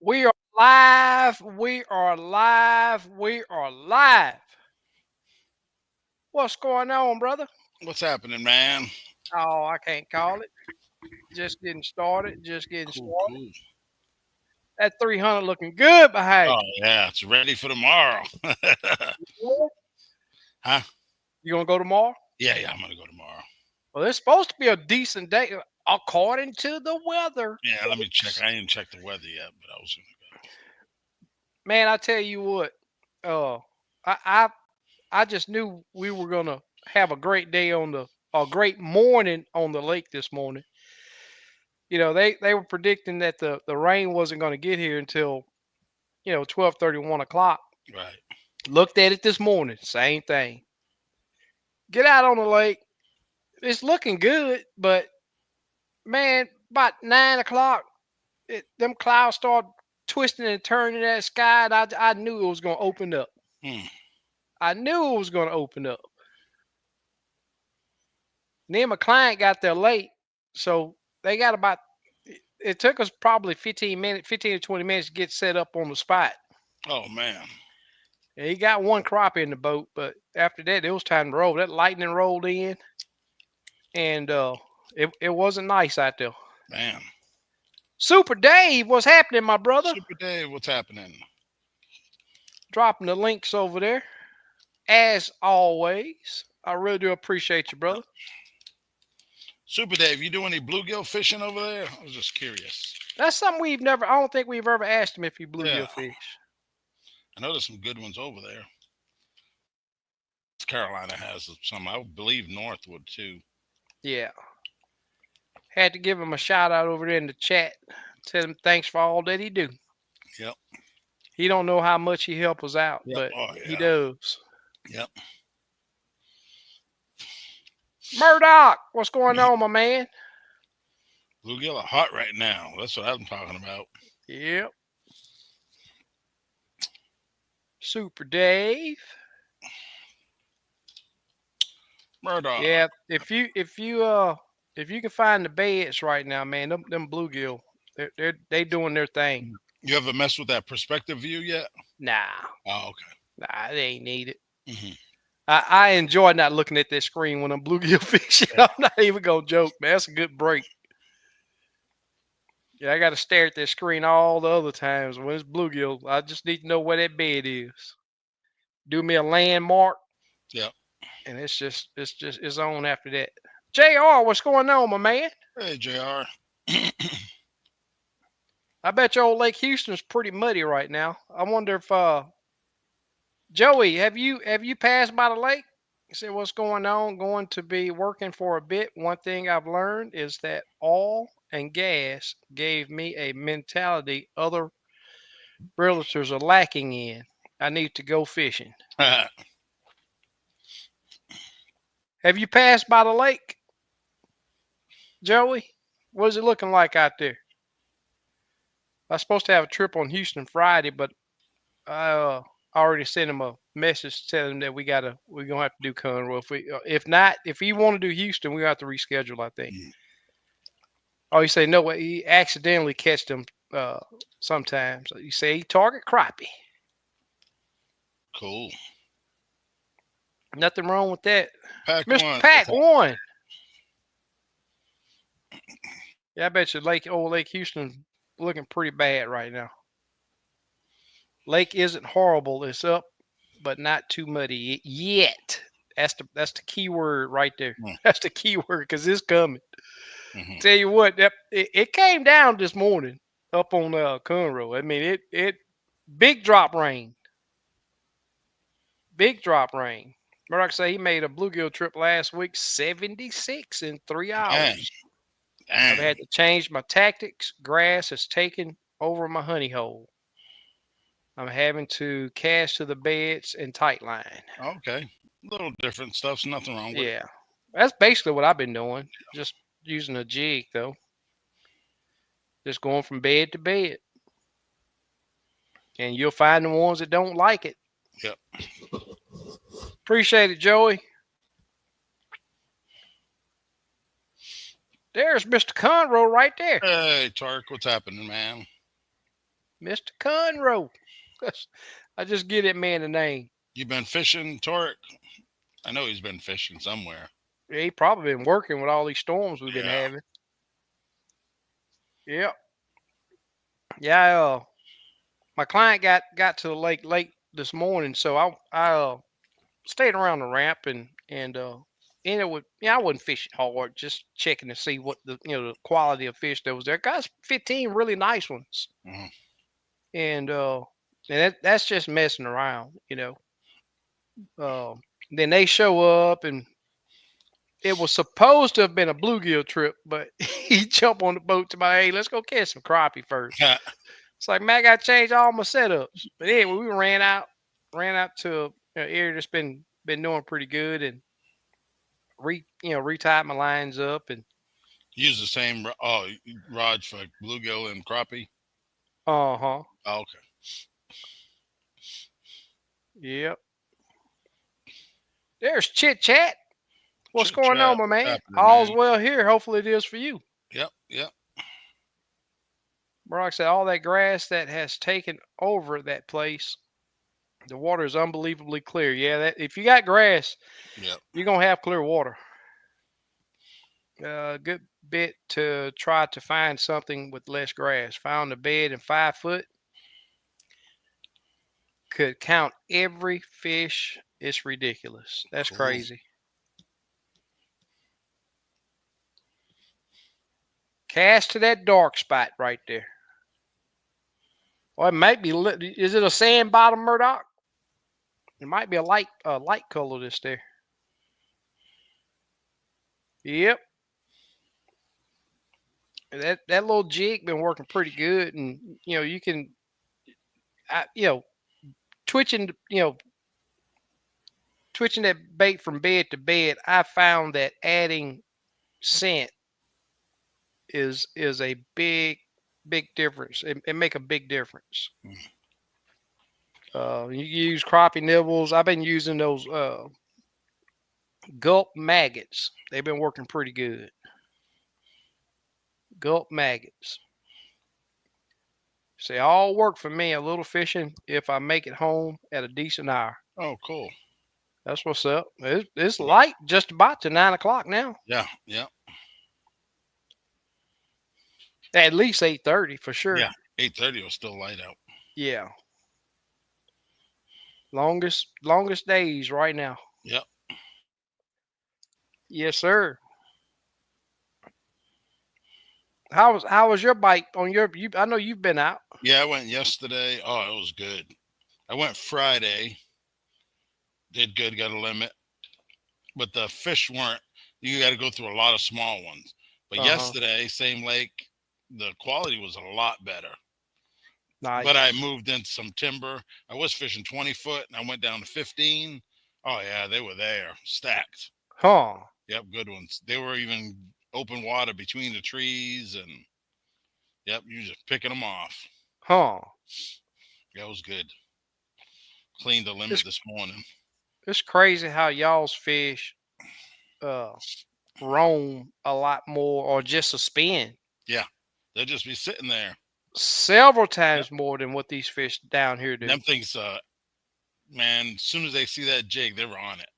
We are live. We are live. We are live. What's going on, brother? What's happening, man? Oh, I can't call it. Just getting started. Just getting Cool, started. cool. That 300 looking good, but hey, Oh yeah, it's ready for tomorrow. Huh? you gonna go tomorrow? Yeah, yeah, I'm gonna go tomorrow. Well, it's supposed to be a decent day according to the weather. Yeah, let me check. I didn't check the weather yet, but I was gonna Man, I tell you what, uh, I I I just knew we were gonna have a great day on the a great morning on the lake this morning. They were predicting that the rain wasn't going to get here until 12:30, 1 o'clock. go. Right. Looked at it this morning, same thing. Get out on the lake. It's looking good, but man, about 9 o'clock, them clouds start twisting and turning that sky, and I knew it was going to open up. Hmm. I knew it was going to open up. And then my client got there late, so they got about. It took us probably 15 to 20 minutes to get set up on the spot. Oh man. Yeah, he got one crappie in the boat, but after that, it was time to roll. That lightning rolled in, and it wasn't nice out there. Man. Super Dave, what's happening, my brother? Super Dave, what's happening? Dropping the links over there, as always. I really do appreciate you, brother. Super Dave, you do any bluegill fishing over there? I was just curious. That's something we've never. I don't think we've ever asked him if he Yeah, bluegill fish. I know there's some good ones over there. Carolina has some. I believe Northwood too. Yeah, had to give him a shout out over there in the chat. Tell him thanks for all that he do. Yep. He don't know how much he help us out, Yep. but Oh he yeah. does. Yep. Murdoch, what's going on, my man? Bluegill are hot right now. That's what I'm talking about. Yep. Super Dave. Murdoch. Yeah, if you can find the beds right now, man, them bluegill, they doing their thing. You ever mess with that perspective view yet? Nah, Oh, okay. nah, they ain't need it. Hmm. I enjoy not looking at that screen when I'm bluegill fishing. Yeah. I'm not even gonna joke, man. That's a good break. Yeah, I got to stare at that screen all the other times when it's bluegill. I just need to know where that bed is. Do me a landmark, Yep. and it's on after that. Jr., what's going on, my man? Hey, Jr. I bet your old Lake Houston's pretty muddy right now. I wonder if Joey, have you passed by the lake? You said what's going on? Going to be working for a bit. One thing I've learned is that oil and gas gave me a mentality other realtors are lacking in. I need to go fishing. Have you passed by the lake, Joey? What is it looking like out there? I was supposed to have a trip on Houston Friday, but I already sent him a message telling him that we're gonna have to do Conroe. If not, if he want to do Houston, we have to reschedule. I think. Oh, you say no way. He accidentally catched them sometimes. You say he target crappie. Cool. Nothing wrong with that, Pack Mister one. Pack One. Yeah, I bet you old Lake Houston looking pretty bad right now. Lake isn't horrible. It's up, but not too muddy yet. That's the key word right there. That's the key word because it's coming. Mm-hmm. Tell you what, it came down this morning up on Conroe. I mean, it big drop rain, big drop rain. Murdoch say he made a bluegill trip last week, 76 in 3 hours. Dang. I've Dang. had to change my tactics. Grass has taken over my honey hole. I'm having to cast to the beds and tight line. Okay. Little different stuff's nothing wrong with it. Yeah, that's basically what I've been doing. Just using a jig though. Just going from bed to bed, and you'll find the ones that don't like it. Yep. Appreciate it, Joey. There's Mr. Conroe right there. Hey, Tark, what's happening, man? Mr. Conroe. I just give that man a name. You been fishing, Torek? I know he's been fishing somewhere. Yeah, he probably been working with all these storms we've been Yeah. having. Yep. Yeah. My client got to the lake late this morning, so I stayed around the ramp and ended with I wasn't fishing hard, just checking to see what the quality of fish that was there. Got 15 really nice ones, Mhm. and that's just messing around. Um, then they show up, and it was supposed to have been a bluegill trip, but he jumped on the boat to my hey, let's go catch some crappie first. It's like man, I got to change all my setups. But anyway, we ran out to an area that's been doing pretty good, and retied my lines up, and Use the same rods for bluegill and crappie. uh-huh. Oh, okay. Yep. There's Chit Chat. What's Chit going on, chat. my What's man? happening, man? All's well here. Hopefully it is for you. Yep. Yep. Bro, like I said, all that grass that has taken over that place, the water is unbelievably clear. Yeah, that if you got grass, Yep. you're gonna have clear water. Good bit to try to find something with less grass. Found a bed in 5 foot. Could count every fish. It's ridiculous. That's Cool. crazy. Cast to that dark spot right there. Or it might be. Is it a sand bottom Murdoch? It might be a light color this there. Yep. That little jig been working pretty good, and you can, twitching, twitching that bait from bed to bed. I found that adding scent is a big difference. It make a big difference. Mhm. You use crappie nibbles. I've been using those gulp maggots. They've been working pretty good. Gulp maggots. Say all work for me. A little fishing if I make it home at a decent hour. Oh, cool. That's what's up. It's Well, light just about to 9 o'clock now. yeah. Yeah. At least 8:30 for sure. Yeah. 8:30 was still light out. Yeah. Longest days right now. Yep. Yes, sir. How was your bite on your you I know you've been out. Yeah, I went yesterday. Oh, it was good. I went Friday. Did good. Got a limit, but the fish weren't. You got to go through a lot of small ones. But Uh-huh. yesterday, same lake, the quality was a lot better. But I Nice. moved into some timber. I was fishing 20 foot, and I went down to 15. Oh yeah, they were there, stacked. Huh. Yep, good ones. They were even open water between the trees, and yep, you just picking them off. Huh. That was good. Cleaned the limit It's this morning. it's crazy how y'all's fish uh roam a lot more or just suspend Yeah, they'll just be sitting there. several Yep. times more than what these fish down here do. Them things, man, as soon as they see that jig, they're on it.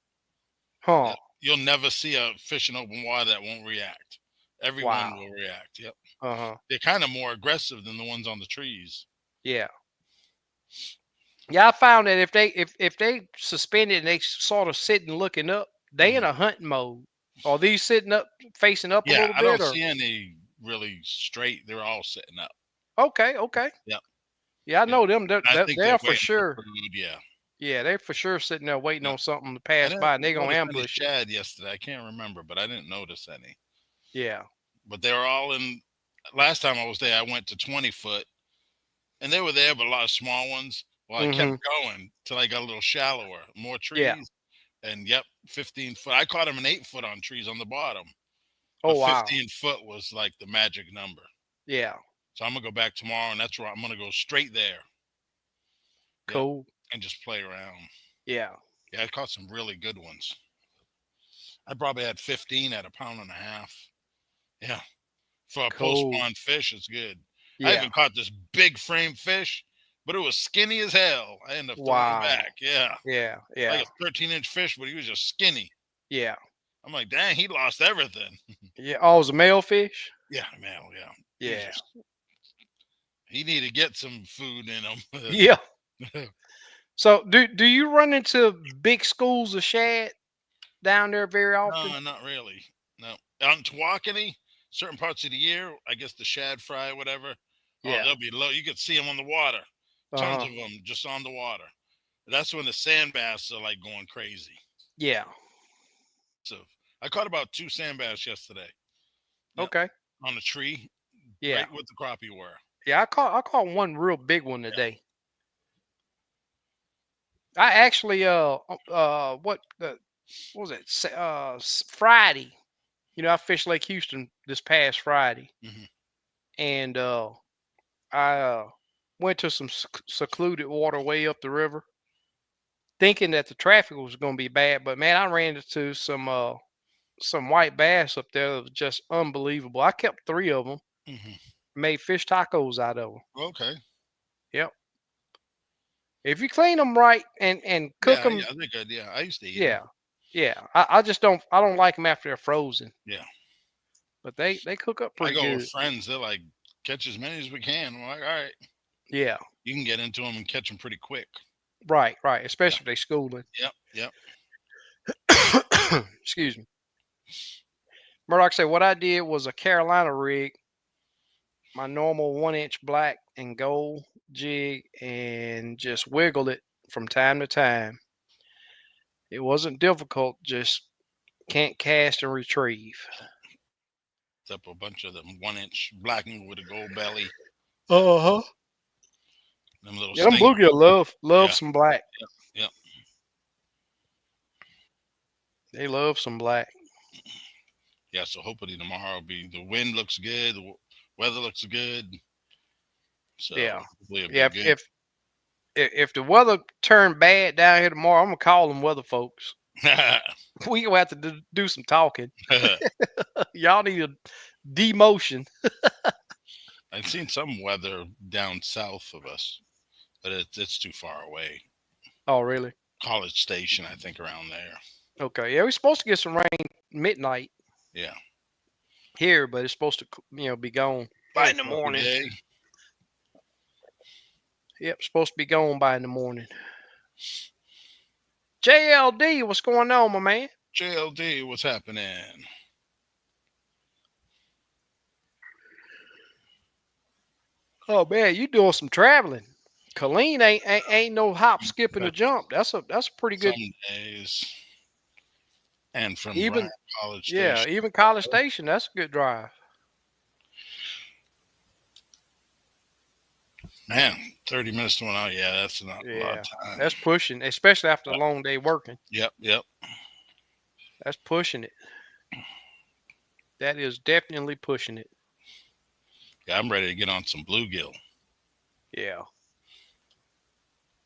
Huh. Yep. You'll never see a fish in open water that won't react. Everyone Wow. will react. Yep. Uh-huh. They're kind of more aggressive than the ones on the trees. Yeah. Yeah, I found that if they suspended and they sort of sitting looking up, they in Mhm. a hunting mode. Are these sitting up, facing up a Yeah, little I bit, don't or see any really straight. They're all sitting up. okay, okay. Yep. Yeah, I Yep. know them. They're, And I they're, think they're they're for waiting for sure. food. Yeah. Yeah, they're for sure sitting there waiting Yep. on something to I pass didn't by, and they're gonna notice any ambush it. shad yesterday. I can't remember, but I didn't notice any. Yeah. But they were all in. Last time I was there, I went to 20 foot, and they were there, but a lot of small ones. Well, I kept Mm-hmm. going till I got a little shallower, more Yeah. trees, and yep, 15 foot. I caught them in 8 foot on trees on the bottom, Oh but wow. 15 foot was like the magic number. Yeah. So I'm gonna go back tomorrow, and that's where I'm gonna go straight there. Yep, Cool. and just play around. Yeah. Yeah, I caught some really good ones. I probably had 15 at a pound and a half. Yeah, for a post Cool. spawn fish, it's good. I Yeah. even caught this big frame fish, but it was skinny as hell. I ended up throwing him Wow. back. Yeah, Yeah. like Yeah. a 13-inch fish, but he was just skinny. Yeah. I'm like, dang, he lost everything. Yeah. Oh, it was a male fish? Yeah, man. Yeah, he Yeah. just he needed to get some food in him. Yeah. So do you run into big schools of shad down there very often? No, not really. No, out in Tawakoni, certain parts of the year, I guess the shad fry, whatever. Oh, Yeah. they'll be low. You could see them on the water. Tons Uh-huh. of them just on the water. That's when the sand bass are like going crazy. Yeah. So I caught about 2 sand bass yesterday. Yep, Okay. on a tree, Yeah. right where the crappie were. Yeah, I caught one real big one Yeah. today. I actually what was it? Friday. I fished Lake Houston this past Friday, Hmm. and I went to some secluded water way up the river, thinking that the traffic was going to be bad. But man, I ran into some white bass up there that was just unbelievable. I kept three of them, Hmm. made fish tacos out of them. Okay. Yep. If you clean them right and cook Yeah, them, yeah, they're good. Yeah, I used to eat them. yeah, yeah. I just don't like them after they're frozen, Yeah, but they cook up I pretty go with good. friends. They're like, catch as many as we can. I'm like, all right, Yeah. you can get into them and catch them pretty quick. Right, right. Yeah. Especially if they schooling. Yep. Yep. Excuse me. Murdoch said what I did was a Carolina rig, my normal 1 inch black and gold jig, and just wiggled it from time to time. It wasn't difficult, just can't cast and retrieve. It's up a bunch of them 1 inch blackened with a gold belly. Uh-huh. Them little Yeah, them stingers. bluegill love Yeah. some black. Yep. Yep. They love some black. Yeah. So hopefully tomorrow will be the wind looks good. The weather looks good. So Yeah. hopefully it'll Yeah, be if good. if if the weather turned bad down here tomorrow, I'm gonna call them weather folks. We gonna have to do some talking. Y'all need a demotion. I've seen some weather down south of us, but it's too far away. Oh, really? College Station, I think, around there. Okay. Yeah, we're supposed to get some rain midnight Yeah. here, but it's supposed to be gone by Oh, in the for a morning. day. Yep, supposed to be gone by in the morning. JLD, what's going on, my man? JLD, what's happening? Oh man, you doing some traveling. Colleen ain't no hop, skip, and a jump. That's a pretty good. Some days. And from Bryant Even College yeah, Station. even College Station. That's a good drive. Man, 30 minutes to 1 hour. Yeah, that's not a lot of Yeah, time. that's pushing, especially after a Yep. long day working. Yep. That's pushing it. That is definitely pushing it. Yeah, I'm ready to get on some bluegill. Yeah.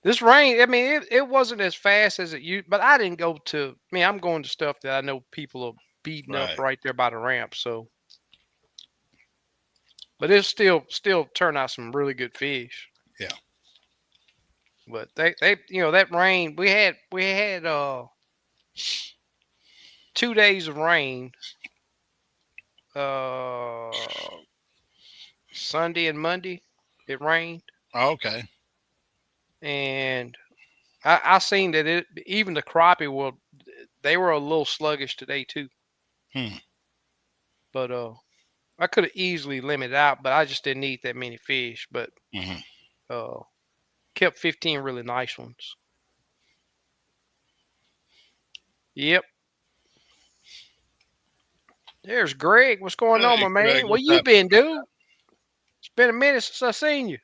This rain, I mean, it wasn't as fast as it used, but I didn't go to. I mean, I'm going to stuff that I know people are beating up Right. right there by the ramp. So, but it still turned out some really good fish. Yeah. But they that rain we had 2 days of rain, uh Sunday and Monday. It rained, Oh, okay. and I seen that even the crappie they were a little sluggish today too. Hmm. But I could have easily limited out, but I just didn't eat that many fish. But Hmm. uh, kept 15 really nice ones. Yep. There's Greg. What's going on, Hey, my Greg, man? Where what's you happening? been, dude? It's been a minute since I seen you.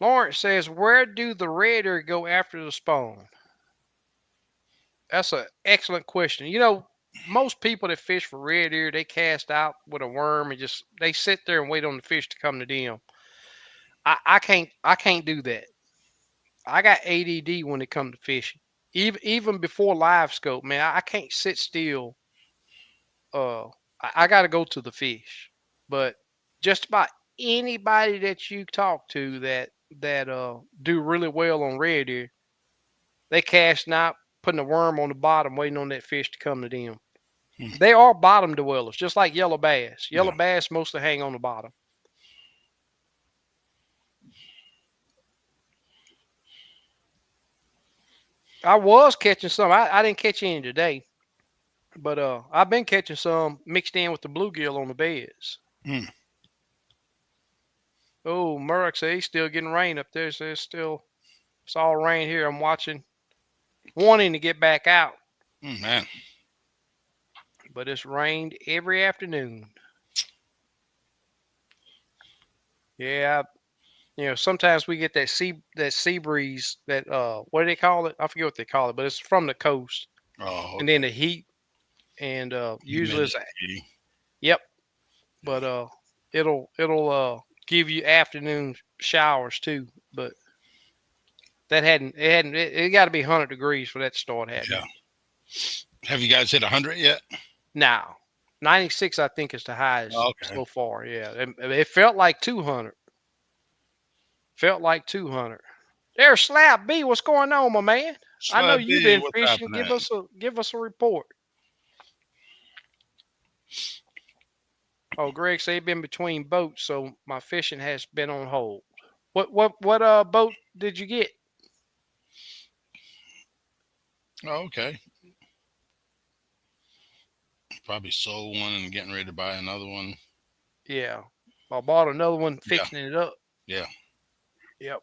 Lawrence says, "Where do the red ear go after the spawn?" That's an excellent question. Most people that fish for red ear, they cast out with a worm and just they sit there and wait on the fish to come to them. I can't do that. I got ADD when it comes to fishing. Even before live scope, man, I can't sit still I got to go to the fish. But just about anybody that you talk to that do really well on red deer, they casting out, putting a worm on the bottom, waiting on that fish to come to them. Hmm. They are bottom dwellers, just like yellow bass. Yellow Yeah. bass mostly hang on the bottom. I was catching some. I didn't catch any today, but I've been catching some mixed in with the bluegill on the beds. Hmm. Oh, Murdoch said he's still getting rain up there. So it's all rain here. I'm watching, wanting to get back out, Man. but it's rained every afternoon. Yeah, sometimes we get that sea breeze that what do they call it? I forget what they call it, but it's from the coast, Oh, and then okay. the heat and usually it's Humidity. yep, Yeah. but it'll give you afternoon showers too, but it got to be 100 degrees for that to start Yeah. happening. Have you guys hit 100 yet? Now, 96 I think is the highest Okay. so far. Yeah, it felt like 200. Felt like 200. There's Slap B. What's going on, my man? I know Slab you've B, been what's fishing. happening? Give us a report. Oh, Greg said he been between boats, so my fishing has been on hold. What boat did you get? Oh, okay. Probably sold one and getting ready to buy another one. Yeah, I bought another one, Yeah. fixing it up. Yeah. Yep.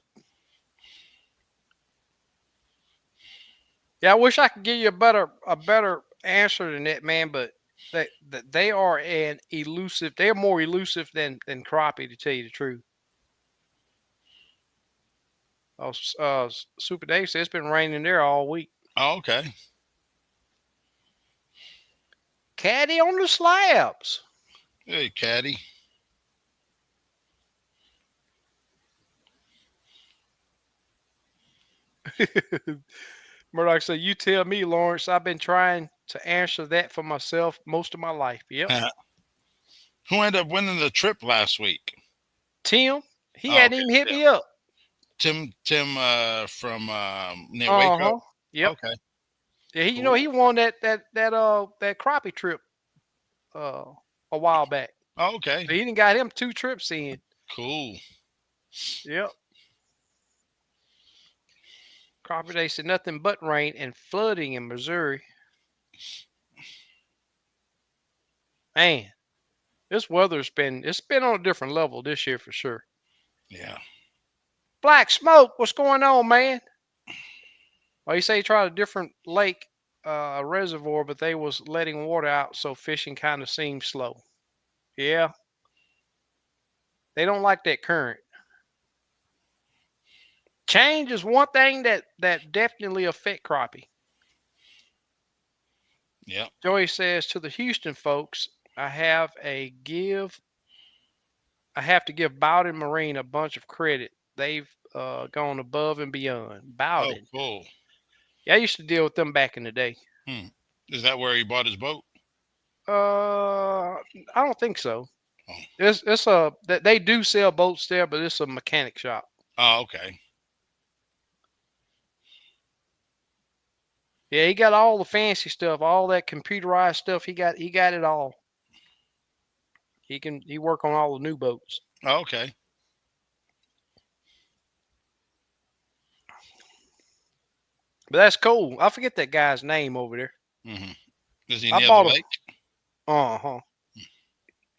Yeah, I wish I could give you a better answer than that, man. But they are an elusive. They're more elusive than crappie, to tell you the truth. Oh, Super Dave says it's been raining there all week. Oh, okay. Caddy on the slabs. Hey, Caddy. Murdoch said, "You tell me, Lawrence. I've been trying to answer that for myself most of my life." Yep. Who ended up winning the trip last week? Tim, he Oh, hadn't okay. even hit Tim. me up. Tim from near Uh Waco. huh. Yep. Okay. Yeah, he Cool. he won that crappie trip uh a while back. Oh, okay. So he didn't got him 2 trips in. Cool. Yep. Crappie Day said nothing but rain and flooding in Missouri. Man, this weather's been on a different level this year for sure. Yeah. Black Smoke, what's going on, man? Well, you say he tried a different lake, reservoir, but they was letting water out, so fishing kind of seemed slow. Yeah, they don't like that current. Change is one thing that definitely affect crappie. Yep. Joey says to the Houston folks, I have a give. I have to give Bowden Marine a bunch of credit. They've gone above and beyond. Oh, Bowden. cool. Yeah, I used to deal with them back in the day. Hmm. Is that where he bought his boat? I don't think so. Oh. It's a they do sell boats there, but it's a mechanic shop. Oh, okay. Yeah, he got all the fancy stuff, all that computerized stuff. He got it all. He work on all the new boats. Oh, okay. But that's cool. I forget that guy's name over there. Mm-hmm. Is he I near the bought a lake? uh-huh.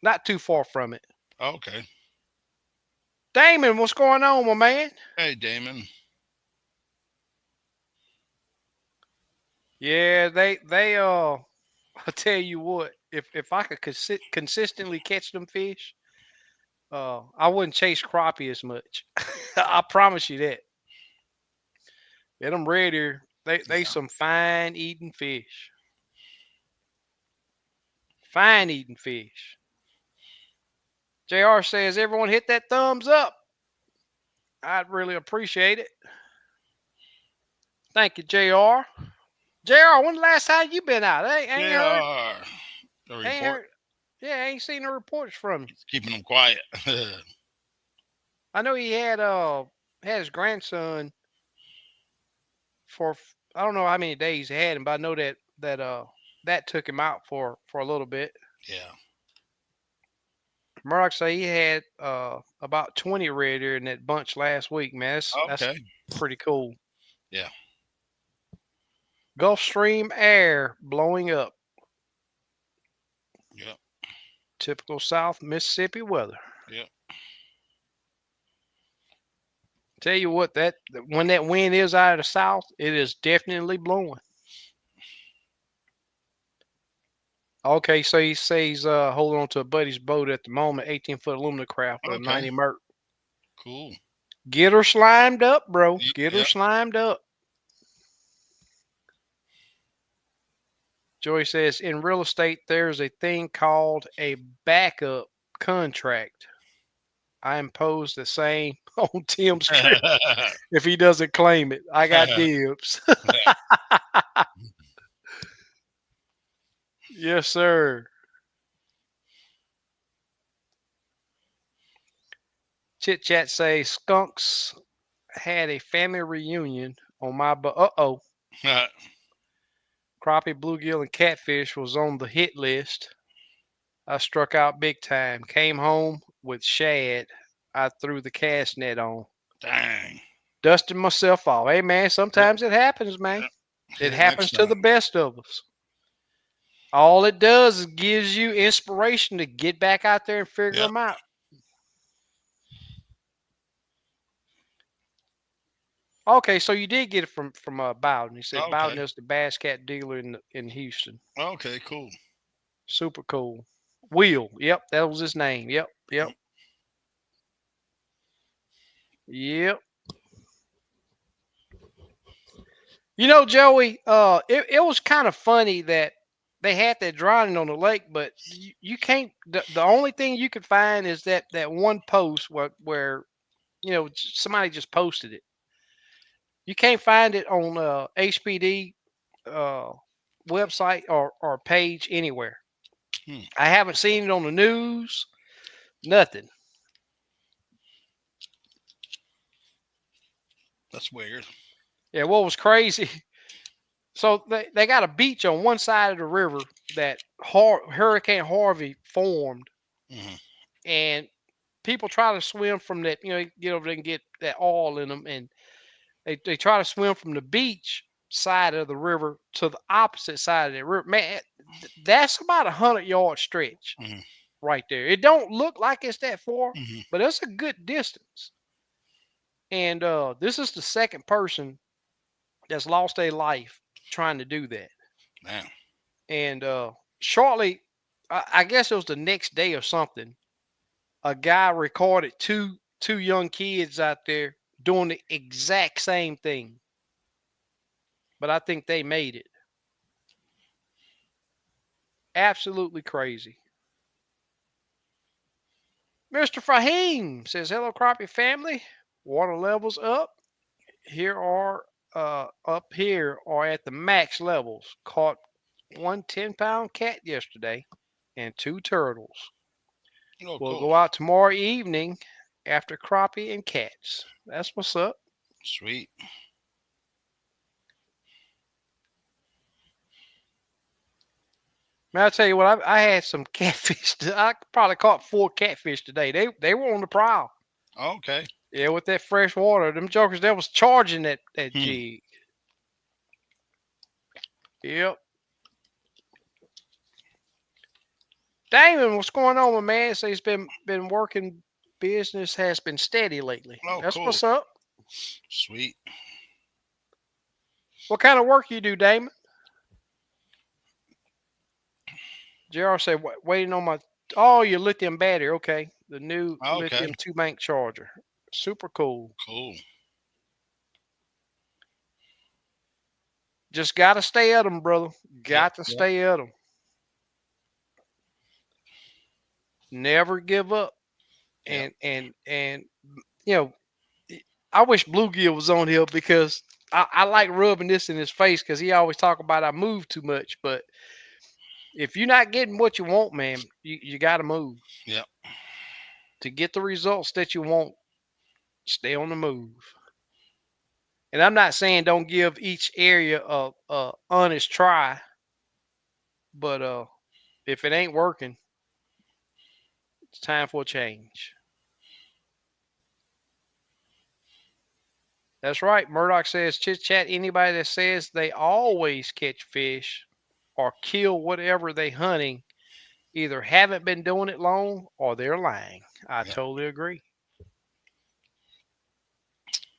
Not too far from it. Oh, okay. Damon, what's going on, my man? Hey, Damon. Yeah, they I tell you what, if I could consistently catch them fish, I wouldn't chase crappie as much. I promise you that. Get them ready. They Yeah. some fine eating fish. Fine eating fish. JR says everyone hit that thumbs up. I'd really appreciate it. Thank you, JR. JR, when the last time you been out? Ain't heard JR. The ain't report. heard Yeah, I ain't seen no reports from him. He's keeping them quiet. I know he had his grandson for I don't know how many days he had him, but I know that took him out for a little bit. Yeah. Murdoch say he had about 20 red deer in that bunch last week, man. That's Okay. pretty cool. Yeah. Gulf Stream air blowing up. Yep. Typical South Mississippi weather. Yep. Tell you what, that when that wind is out of the south, it is definitely blowing. Okay, so he says he's holding on to a buddy's boat at the moment, 18-foot aluminum craft with a Okay. 90 Merc. Cool. Get her slimed up, bro. Get her Yep. slimed up. Joey says in real estate, there's a thing called a backup contract. I impose the same on Tim's crib if he doesn't claim it. I got dibs. Yes, sir. Chit Chat says skunks had a family reunion on my uh-oh. Crappie, bluegill, and catfish was on the hit list. I struck out big time. Came home with shad I threw the cast net on. Dang. Dusted myself off. Hey, man, sometimes it happens, man. Yep. It Hit it next happens to time. the best of us. All it does is gives you inspiration to get back out there and figure Yep. them out. Okay, so you did get it from Bowden. He said Okay. Bowden is the Bass Cat dealer in Houston. Okay. Cool. Super cool. Will. Yep, that was his name. Yep. Yep. Yep. You know, Joey, it was kind of funny that they had that drowning on the lake, but you can't. The only thing you could find is that one post where somebody just posted it. You can't find it on HPD uh, website or page anywhere. Hmm. I haven't seen it on the news. Nothing. That's weird. Yeah, what was crazy? So they got a beach on one side of the river that Hurricane Harvey formed, Hmm. and people try to swim from that. Get over there and get that oil in them, and they try to swim from the beach side of the river to the opposite side of the river. Man, that's about 100-yard stretch Hmm. right there. It don't look like it's that far, Hmm. but it's a good distance. And this is the second person that's lost their life trying to do that. Damn. And shortly, I guess it was the next day or something, a guy recorded two young kids out there doing the exact same thing. But I think they made it. Absolutely crazy. Mr. Fahim says, "Hello, Crappie family. Water levels up. Here are up here are at the max levels. Caught one 10-pound cat yesterday and two turtles. Oh, We'll cool. go out tomorrow evening after crappie and cats. That's what's up." Sweet. Man, I tell you what, I had some catfish. I probably caught 4 catfish today. They were on the prowl. Okay. Yeah, with that fresh water, them jokers that was charging that Hmm. jig. Yep. Damon, what's going on, my man? So he's been working. Business has been steady lately. Oh, That's cool. what's up. Sweet. What kind of work you do, Damon? JR said, waiting on my. Oh, your lithium battery. Okay. The new Okay. lithium 2 bank charger. Super cool. Cool. Just got to stay at them, brother. Yep. Got to Yep. stay at them. Never give up. Yep. And you know, I wish Bluegill was on here because I like rubbing this in his face because he always talk about I move too much. But If you're not getting what you want, man, you got to move. Yep. To get the results that you want, stay on the move. And I'm not saying don't give each area a honest try, but if it ain't working, it's time for a change. That's right. Murdoch says, chit chat, anybody that says they always catch fish or kill whatever they hunting either haven't been doing it long or they're lying. I Yep. totally agree.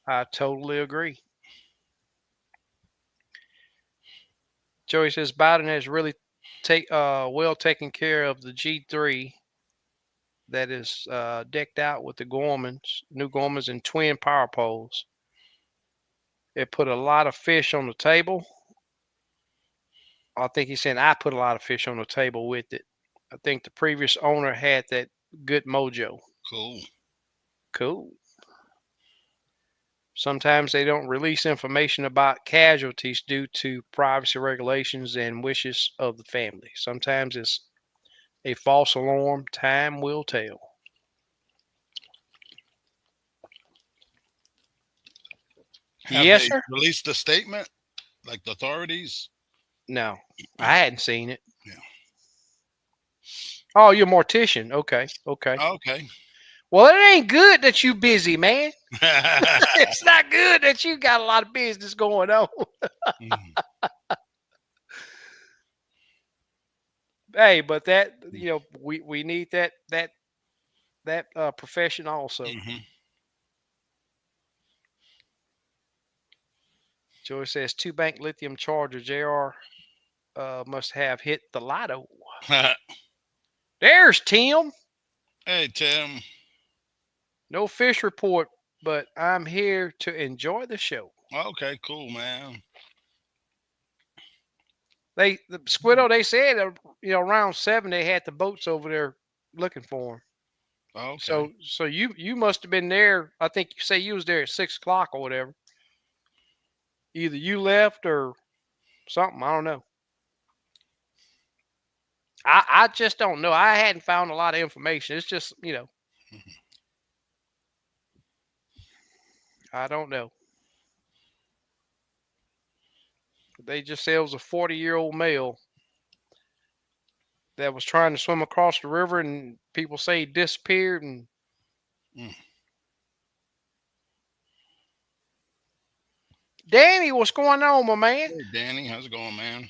I totally agree. Joey says Biden has really well taken care of the G3 that is decked out with the Gormans, new Gormans and twin power poles. It put a lot of fish on the table. I think he's saying I put a lot of fish on the table with it. I think the previous owner had that good mojo. Cool. Cool. Sometimes they don't release information about casualties due to privacy regulations and wishes of the family. Sometimes it's a false alarm. Time will tell. Have Yes, they sir. released a statement, like the authorities? No, I hadn't seen it. Yeah. Oh, you're a mortician. Okay. Okay. Okay. Well, it ain't good that you busy, man. It's not good that you got a lot of business going on. Mm. Hey, but that we need that profession also. Mhm. Joey says two bank lithium charger. Jr. Must have hit the lotto. There's Tim. Hey, Tim. No fish report, but I'm here to enjoy the show. Okay, cool, man. The Squiddo, they said around 7 they had the boats over there looking for him. Okay. So you must have been there. I think you say you was there at 6 o'clock or whatever. Either you left or something. I don't know. I just don't know. I hadn't found a lot of information. It's just Mhm. I don't know. They just said it was a 40-year-old male that was trying to swim across the river, and people say he disappeared. And Mm. Danny, what's going on, my man? Hey, Danny. How's it going, man?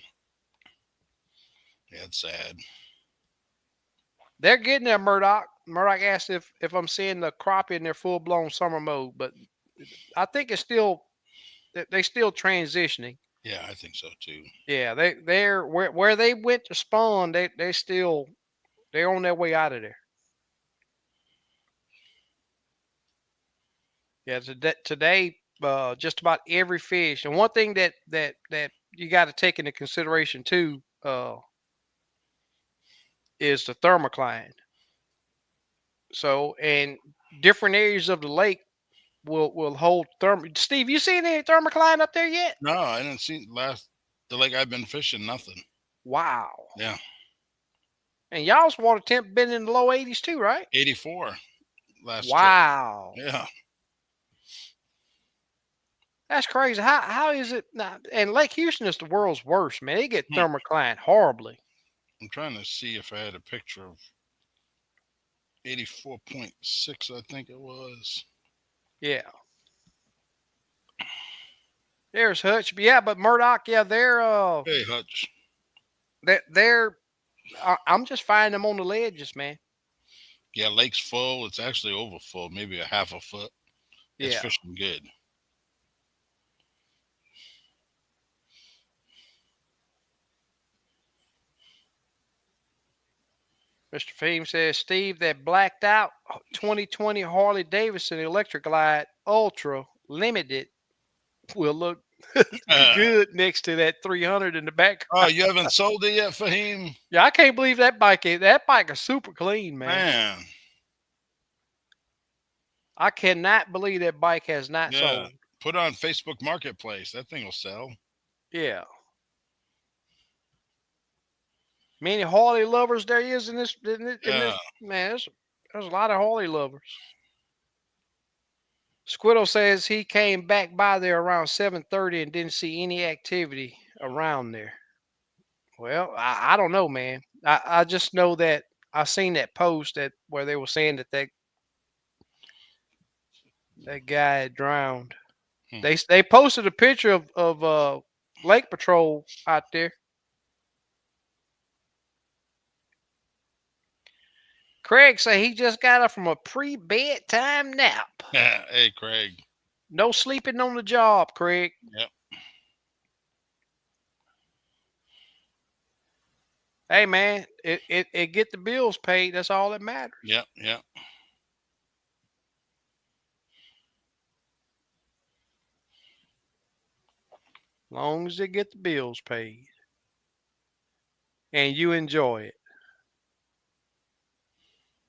Yeah, it's sad. They're getting there, Murdoch. Murdoch asked if I'm seeing the crappie in their full blown summer mode, but I think it's still they still transitioning. Yeah, I think so too. Yeah, they're where they went to spawn. They're on their way out of there. Yeah, today just about every fish. And one thing that you got to take into consideration too is the thermocline. So and different areas of the lake will hold therm. Steve, you seen any thermocline up there yet? No, I didn't see the lake I've been fishing. Nothing. Wow. Yeah, And y'all's water temp been in the low 80s too, right? 84 last trip. Wow. Yeah, That's crazy. How is it now? And Lake Houston is the world's worst, man. They get Hmm. thermocline horribly. I'm trying to see if I had a picture of 84.6. I think it was. Yeah. There's Hutch. But yeah, but Murdoch, yeah, Hey, Hutch. they're I'm just finding them on the ledges, man. Yeah, lake's full. It's actually over full, maybe a half a foot. It's Yeah. fishing good. Mr. Feem says, Steve, that blacked out 2020 Harley Davidson Electric Glide Ultra Limited will look good next to that 300 in the back. Oh, you haven't sold it yet, Fahim? Yeah, I can't believe that bike is super clean, man. Man, I cannot believe that bike has not yeah. sold. Put it on Facebook Marketplace. That thing will sell. Yeah. Many Harley lovers there is in this Yeah. man. There's a lot of Harley lovers. Squirtle says he came back by there around 7:30 and didn't see any activity around there. Well, I don't know, man. I just know that I seen that post that where they were saying that guy had drowned. Hmm. They posted a picture of Lake Patrol out there. Craig say he just got up from a pre-bedtime nap. Hey, Craig. No sleeping on the job, Craig. Yep. Hey man, it get the bills paid. That's all that matters. Yep. Yep. Long as they get the bills paid and you enjoy it.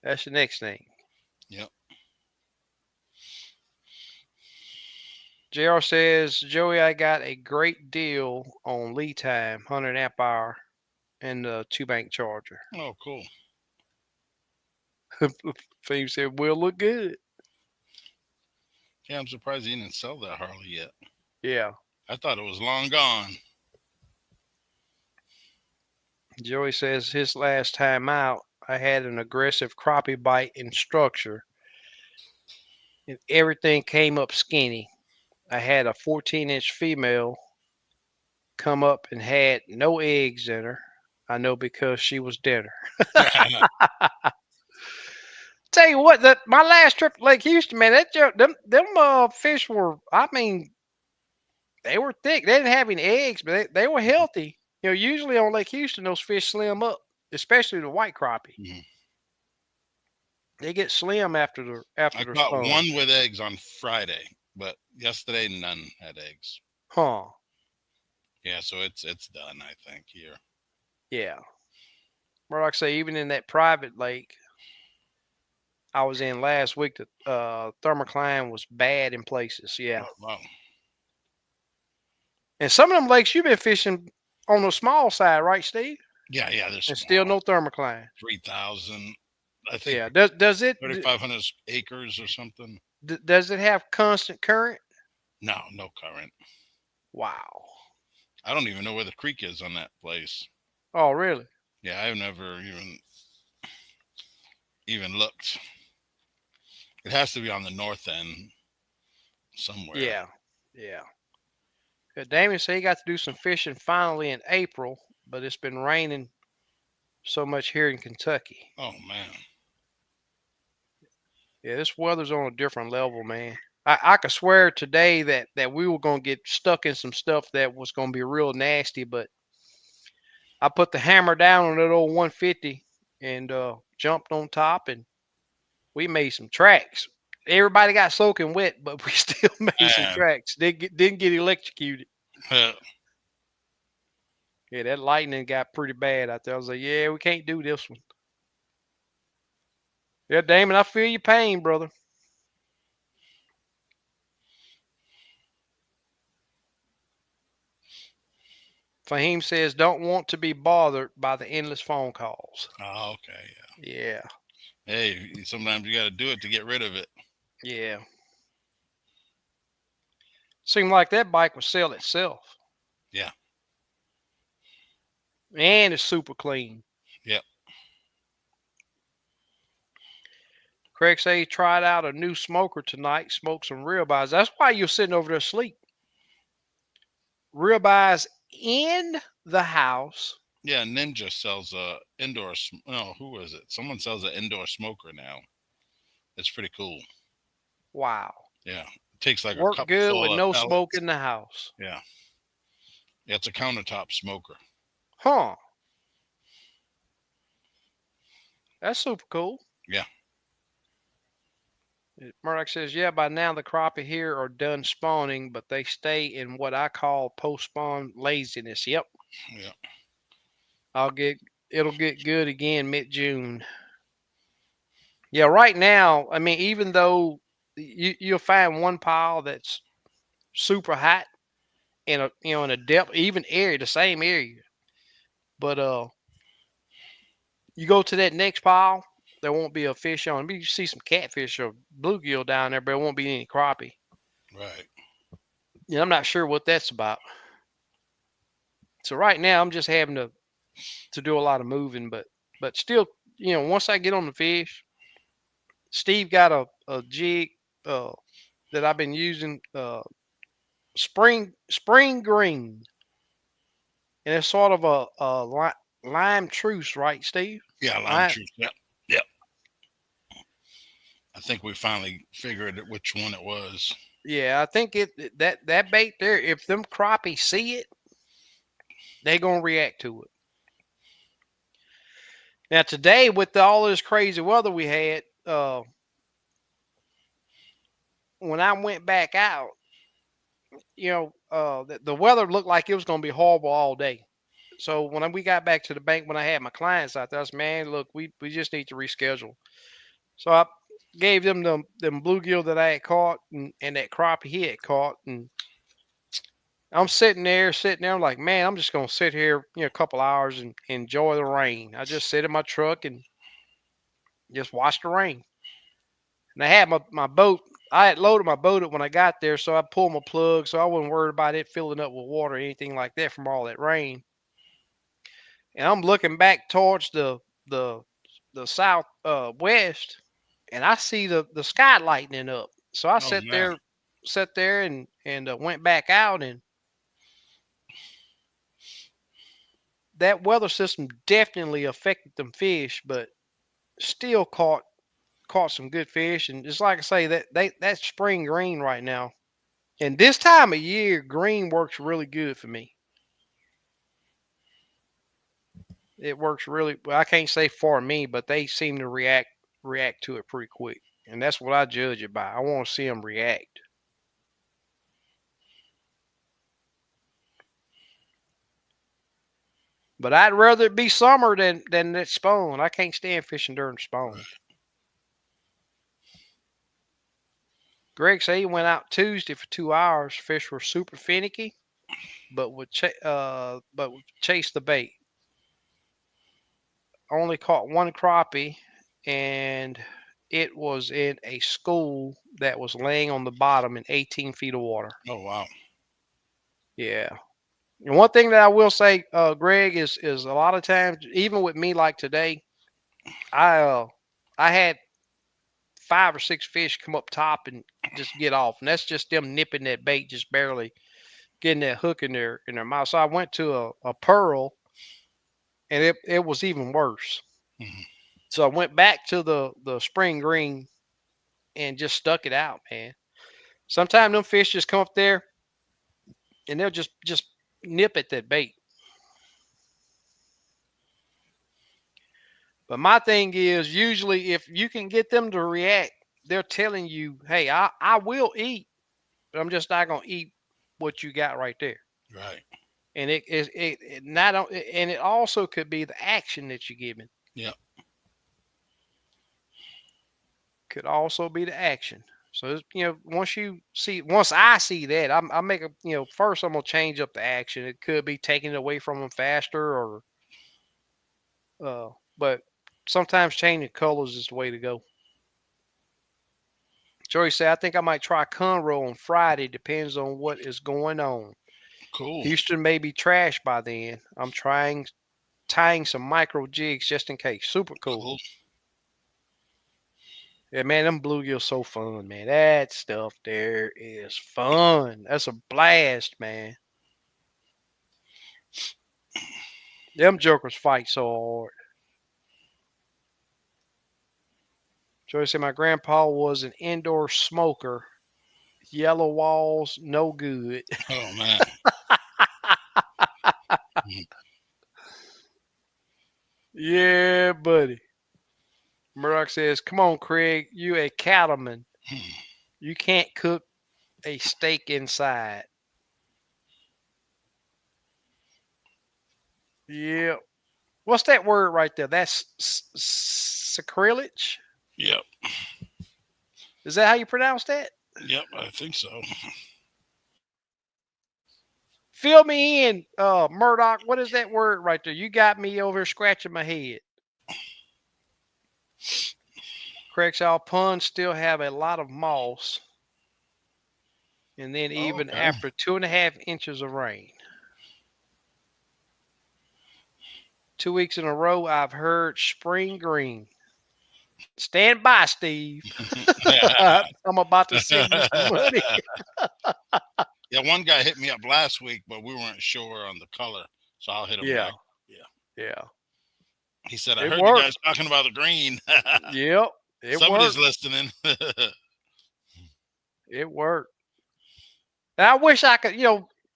That's the next thing. Yep. JR says, Joey, I got a great deal on lead time, 100 amp hour, and the two bank charger. Oh, cool. Fame said, will look good. Yeah, I'm surprised he didn't sell that Harley yet. Yeah. I thought it was long gone. Joey says his last time out, I had an aggressive crappie bite in structure, and everything came up skinny. I had a 14-inch female come up and had no eggs in her. I know because she was dinner. Tell you what, my last trip to Lake Houston, man, them fish were, I mean, they were thick. They didn't have any eggs, but they were healthy. Usually on Lake Houston, those fish slim up, especially the white crappie. Mhm. They get slim after I they're caught spun. one with eggs on Friday, but yesterday none had eggs. Huh? Yeah, so it's done. I think here. Yeah. Or like I say, even in that private lake I was in last week, the thermocline was bad in places. Yeah. Oh wow. And some of them lakes you've been fishing on the small side, right, Steve? Yeah, yeah. They're And still small. no thermocline. 3,000. I think Yeah. $3,500 acres or something. Does it have constant current? No, no current. Wow. I don't even know where the creek is on that place. Oh, really? Yeah, I've never even looked. It has to be on the north end somewhere. Yeah. Yeah. Damien said he got to do some fishing finally in April, but it's been raining so much here in Kentucky. Oh man. Yeah, this weather's on a different level, man. I could swear today that we were gonna get stuck in some stuff that was gonna be real nasty, but I put the hammer down on that old 150 and jumped on top, and we made some tracks. Everybody got soaking wet, but we still made some Man. tracks. Didn't get electrocuted. Uh, Yeah, that lightning got pretty bad out there. I was like, yeah, we can't do this one. Yeah, Damon, I feel your pain, brother. Fahim says, don't want to be bothered by the endless phone calls. oh, okay. Yeah, Yeah. Hey, sometimes you got to do it to get rid of it. yeah. Seemed like that bike would sell itself. Yeah. And it's super clean. Yep. Craig say he tried out a new smoker tonight, smoked some ribeyes. That's why you're sitting over there asleep. Ribeyes in the house. Yeah. Ninja sells a indoor. No, who is it? Someone sells an indoor smoker now. It's pretty cool. Wow. Yeah. It takes like a Work cup good with full of no smoke pellets. in the house. Yeah. Yeah. It's a countertop smoker. Huh. That's super cool. Yeah. Murdoch says, yeah, by now the crappie here are done spawning, but they stay in what I call post-spawn laziness. Yep. Yeah. It'll get good again mid-June. Yeah, right now, I mean, even though you'll find one pile that's super hot in a depth, even area, the same area. But You go to that next pile, there won't be a fish on. Maybe you see some catfish or bluegill down there, but there won't be any crappie. Right. Yeah, I'm not sure what that's about. So right now, I'm just having to do a lot of moving, but still, once I get on the fish, Steve got a jig uh, that I've been using, spring green, and it's sort of a lime truce, right, Steve? Yeah, lime Lime. juice. Yep. Yep. I think we finally figured which one it was. Yeah, I think that bait there. If them crappie see it, they gonna react to it. Now today, with all this crazy weather we had, when I went back out, the weather looked like it was gonna be horrible all day. So when we got back to the bank, when I had my clients out there, I said, "Man, look, we just need to reschedule." So I gave them them bluegill that I had caught and that crappie he had caught, and I'm sitting there. I'm like, man, I'm just gonna sit here, a couple hours and enjoy the rain. I just sit in my truck and just watch the rain. And I had my boat. I had loaded my boat when I got there, so I pulled my plug, so I wasn't worried about it filling up with water or anything like that from all that rain. And I'm looking back towards the the south west, and I see the sky lightening up. So I Oh man. sat there and went back out, and that weather system definitely affected them fish, but still caught some good fish. And just like I say, that's spring green right now. And this time of year, green works really good for me. It works really well. I can't say for me, but they seem to react to it pretty quick, and that's what I judge it by. I want to see them react. But I'd rather it be summer than it spawn. I can't stand fishing during spawn. Right. Greg said he went out Tuesday for 2 hours. Fish were super finicky, but would chase the bait. Only caught one crappie, and it was in a school that was laying on the bottom in 18 feet of water. Oh wow. Yeah. And one thing that I will say, Greg, is a lot of times, even with me like today, I uh I had 5 or 6 fish come up top and just get off, and that's just them nipping that bait, just barely getting that hook in their mouth. So I went to a pearl, and it was even worse. Hmm. So I went back to the spring green and just stuck it out, man. Sometimes them fish just come up there and they'll just nip at that bait. But my thing is, usually if you can get them to react, they're telling you, "Hey, I will eat, but I'm just not gonna eat what you got right there." Right. And it not and it also could be the action that you're giving. Yep. Could also be the action. So once I see that, I make a first I'm gonna change up the action. It could be taking it away from them faster, or but sometimes changing colors is the way to go. Joey said, I think I might try Conroe on Friday. Depends on what is going on. Cool. Houston may be trashed by then. I'm trying tying some micro jigs just in case. Super cool. Cool. Yeah, man, them bluegills so fun, man. That stuff there is fun. That's a blast, man. Them jokers fight so hard. Joey said my grandpa was an indoor smoker. Yellow walls, no good. Oh man. Mhm. Yeah, buddy. Murdoch says, "Come on, Craig. You a cattleman. You can't cook a steak inside." Yeah. What's that word right there? That's sacrilege. Yep. Is that how you pronounce that? Yep. I think so. Fill me in, Murdoch. What is that word right there? You got me over here scratching my head. Crackshaw ponds still have a lot of moss, and then Oh, even okay. after 2.5 inches of rain. 2 weeks in a row, I've heard spring green. Stand by, Steve. I'm about to send you some money. Yeah, one guy hit me up last week, but we weren't sure on the color, so I'll hit him Yeah, back. Yeah. yeah. He said, I It heard you guys worked. talking about the green. Yep, it Somebody's worked. listening. It worked. And I wish I could,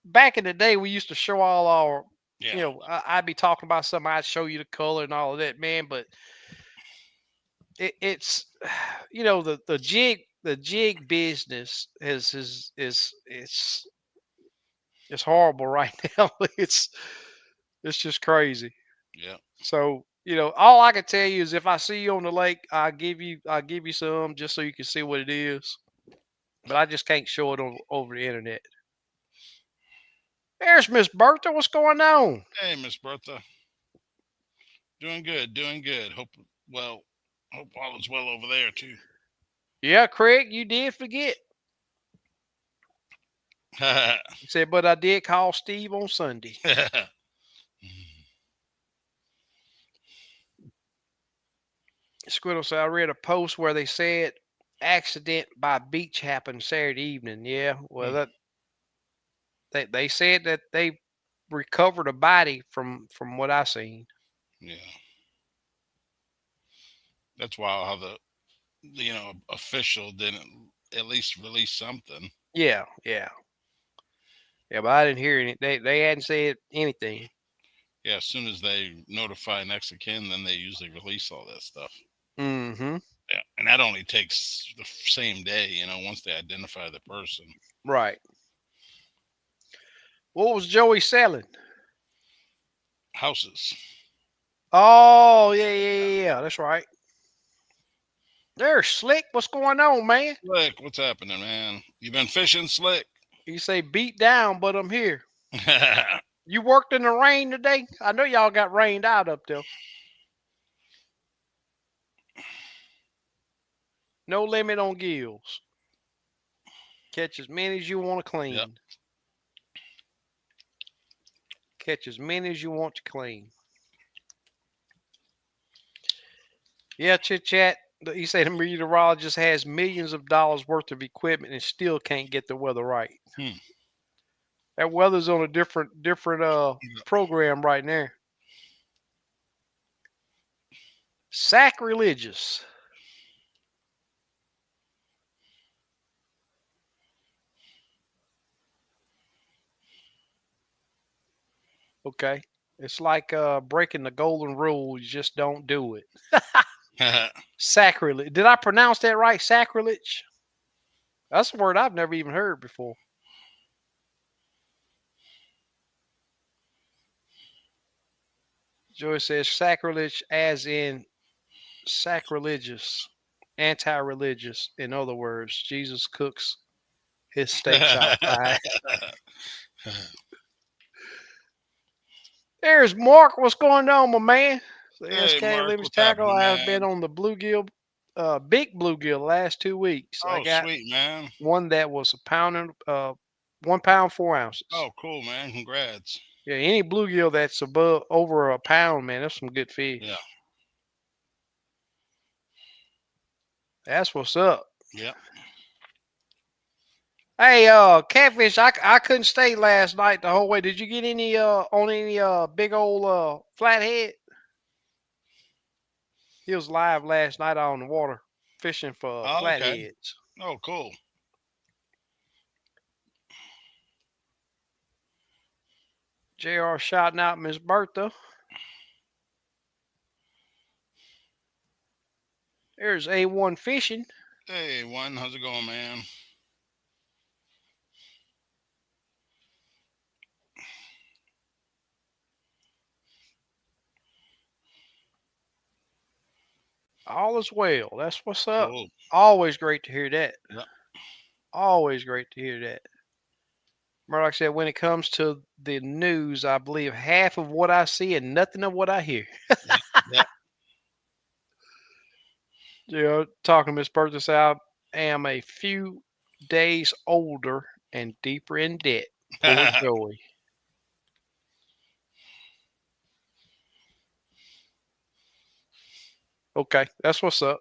back in the day, we used to show all our, Yeah. I'd be talking about something, I'd show you the color and all of that, man. But it's, the jig business it's horrible right now. It's just crazy. Yeah. So, all I can tell you is if I see you on the lake, I'll give you some just so you can see what it is. But I just can't show it over the internet. There's Miss Bertha. What's going on? Hey, Miss Bertha. Doing good. Doing good. Well, hope all is well over there, too. Yeah, Craig, you did forget. He said, but I did call Steve on Sunday. Squiddle said, I read a post where they said accident by beach happened Saturday evening. Yeah, well, they said that they recovered a body from what I seen. Yeah. That's wild how the official didn't at least release something. Yeah, yeah, yeah, but I didn't hear any. They hadn't said anything. Yeah, as soon as they notify next of kin, then they usually release all that stuff. Mm-hmm. Yeah, and that only takes the same day, once they identify the person. Right. What was Joey selling? Houses. Oh, yeah, yeah, yeah, yeah. That's right. There's Slick. What's going on, man? Slick, what's happening, man? You been fishing, Slick? You say beat down, but I'm here. You worked in the rain today? I know y'all got rained out up there. No limit on gills. Catch as many as you want to Yep. clean. Catch as many as you want to clean. Yeah, chit chat. You say the meteorologist has millions of dollars worth of equipment and still can't get the weather right. Hmm. That weather's on a different program right now. Sacrilegious. Okay. It's like breaking the golden rule. You just don't do it. Sacrilege. Did I pronounce that right? Sacrilege? That's a word I've never even heard before. Joy says sacrilege as in sacrilegious, anti-religious. In other words, Jesus cooks his steaks outside. There's Mark. What's going on, my man? The Hey, SK Mark, Limits what's Tackle. happening, I have been man? on the bluegill, big bluegill, the last 2 weeks. I Oh, got sweet, man. one that was a pound and 1 pound 4 ounces. Oh, cool, man. Congrats. Yeah, any bluegill that's above over a pound, man, that's some good Yeah. fish. That's what's up. Yep. Hey, Catfish, I couldn't stay last night the whole way. Did you get any on any big old flathead? He was live last night out on the water fishing for Oh, okay. flatheads. Oh, cool. JR shouting out Miss Bertha. There's A1 fishing. Hey, one. How's it going, man? All is well. That's what's up. Cool. Always great to hear that. Yep. Always great to hear that. Murdoch said, when it comes to the news, I believe half of what I see and nothing of what I hear. Yep. Yep. Talking to Miss Burgess, I am a few days older and deeper in debt. Poor Joey. Okay, that's what's up.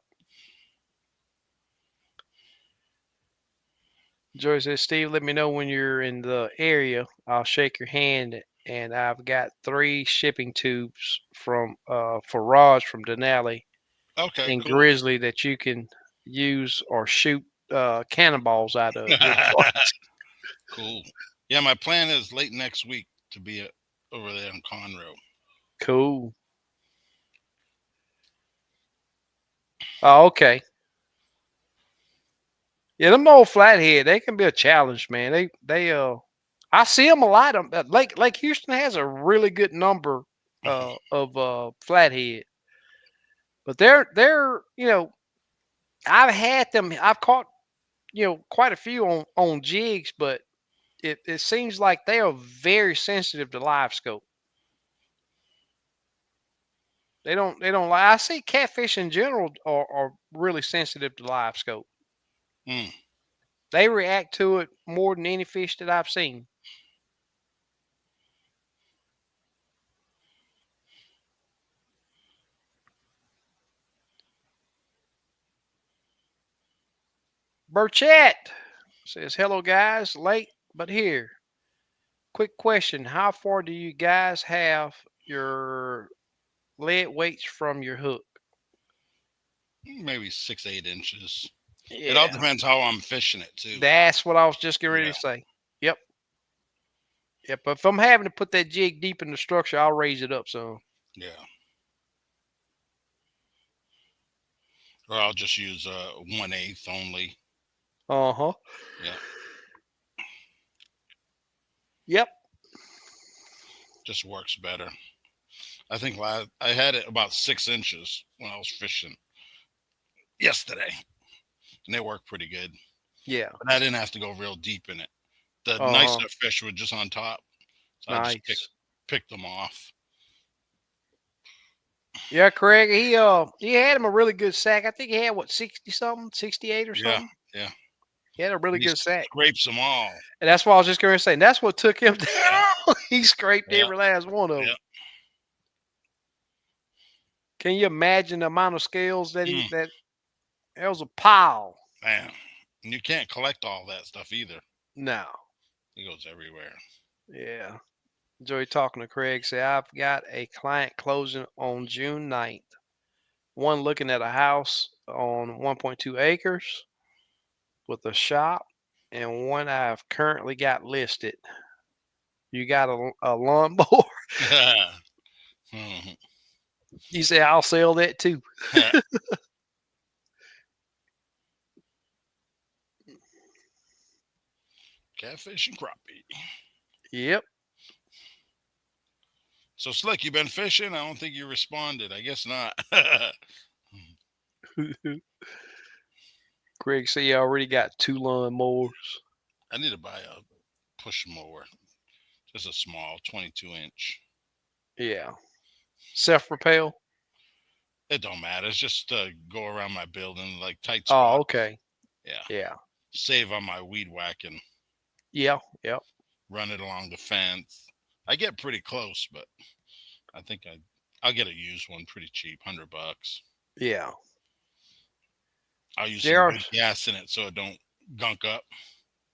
Joey says, Steve, let me know when you're in the area. I'll shake your hand, and I've got 3 shipping tubes from for rods from Denali Okay, and cool. Grizzly that you can use or shoot cannonballs out of real fast. Cool. Yeah, my plan is late next week to be over there in Conroe. Cool. Oh, okay. Yeah, them old flathead, they can be a challenge, man. I see them a lot. Lake Houston has a really good number of flathead, but they're I've had them. I've caught quite a few on jigs, but it seems like they are very sensitive to live scope. They don't like. I see catfish in general are really sensitive to live scope. Mm. They react to it more than any fish that I've seen. Burchett says, "Hello guys, late but here. Quick question: how far do you guys have your lead weights from your hook?" Maybe 6, 8 inches. It all Yeah, depends how I'm fishing it too. that's what I was just getting ready Yeah, to say. Yep, yep. If I'm having to put that jig deep in the structure, I'll raise it up some. yeah. Or I'll just use 1/8 only. Uh huh. Yeah, Yep. just works better. I think I had it about 6 inches when I was fishing yesterday, and they worked pretty good. Yeah. But I didn't have to go real deep in it. The Uh huh. nicer fish were just on top, so I just Nice. picked them off. Yeah, Craig. He had him a really good sack. I think he had what 60 something, 68 or Yeah, something. yeah. He had a really And he good sack. scrapes them all. And that's what I was just going to say. And that's what took him Yeah, down. He scraped yeah, every last one of yeah. them. Can you imagine the amount of scales Mm, that was a pile? man, and you can't collect all that stuff either. No. It goes everywhere. Yeah. Joey talking to Craig say I've got a client closing on June 9th. One looking at a house on 1.2 acres with a shop, and one I've currently got listed. You got a lawnmower? Mhm. You say I'll sell that too. Catfish and crappie. Yep. So Slick, you been fishing? I don't think you responded. I guess not. Craig say you already got 2 lawnmowers. I need to buy a push mower, just a small 22 inch. Yeah. Self propel. It don't matter. It's just to go around my building, like tight Oh, spots. okay. Yeah, Yeah. save on my weed whacking. Yeah. Yep. Run it along the fence. I get pretty close, but I think I'll get a used one pretty cheap, $100. Yeah. I'll use some JR. good gas in it so it don't gunk up.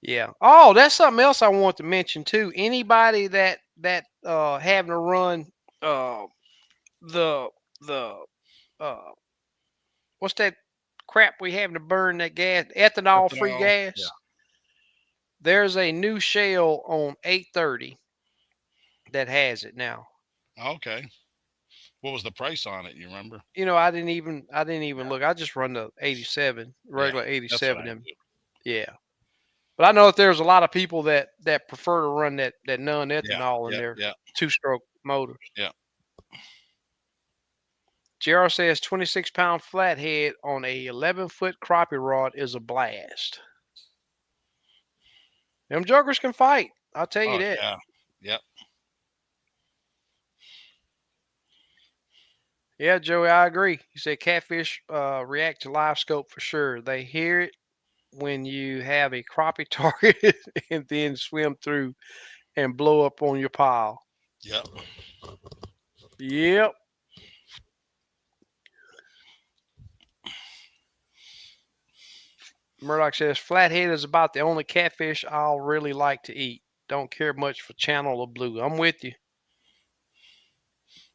Yeah. Oh, that's something else I want to mention too. Anybody that having to run uh the the uh what's that crap we having to burn that gas ethanol free Ethanol. Yeah. gas? There's a new shell on 830 that has it now. Okay. What was the price on it? You remember? I didn't even look. I just run the 87, Yeah, regular that's what I 87 and do. yeah. But I know that there's a lot of people that prefer to run that Yeah, non-ethanol in yeah, their yeah, two-stroke motors. yeah. JR says 26-pound flathead on a 11-foot crappie rod is a blast. Them jokers can fight. I'll tell you Oh that. yeah, yep. Yeah, Joey, I agree. You said catfish react to live scope for sure. They hear it when you have a crappie target and then swim through and blow up on your pile. Yep. Yep. Murdoch says flathead is about the only catfish I'll really like to eat. Don't care much for channel or blue. I'm with you.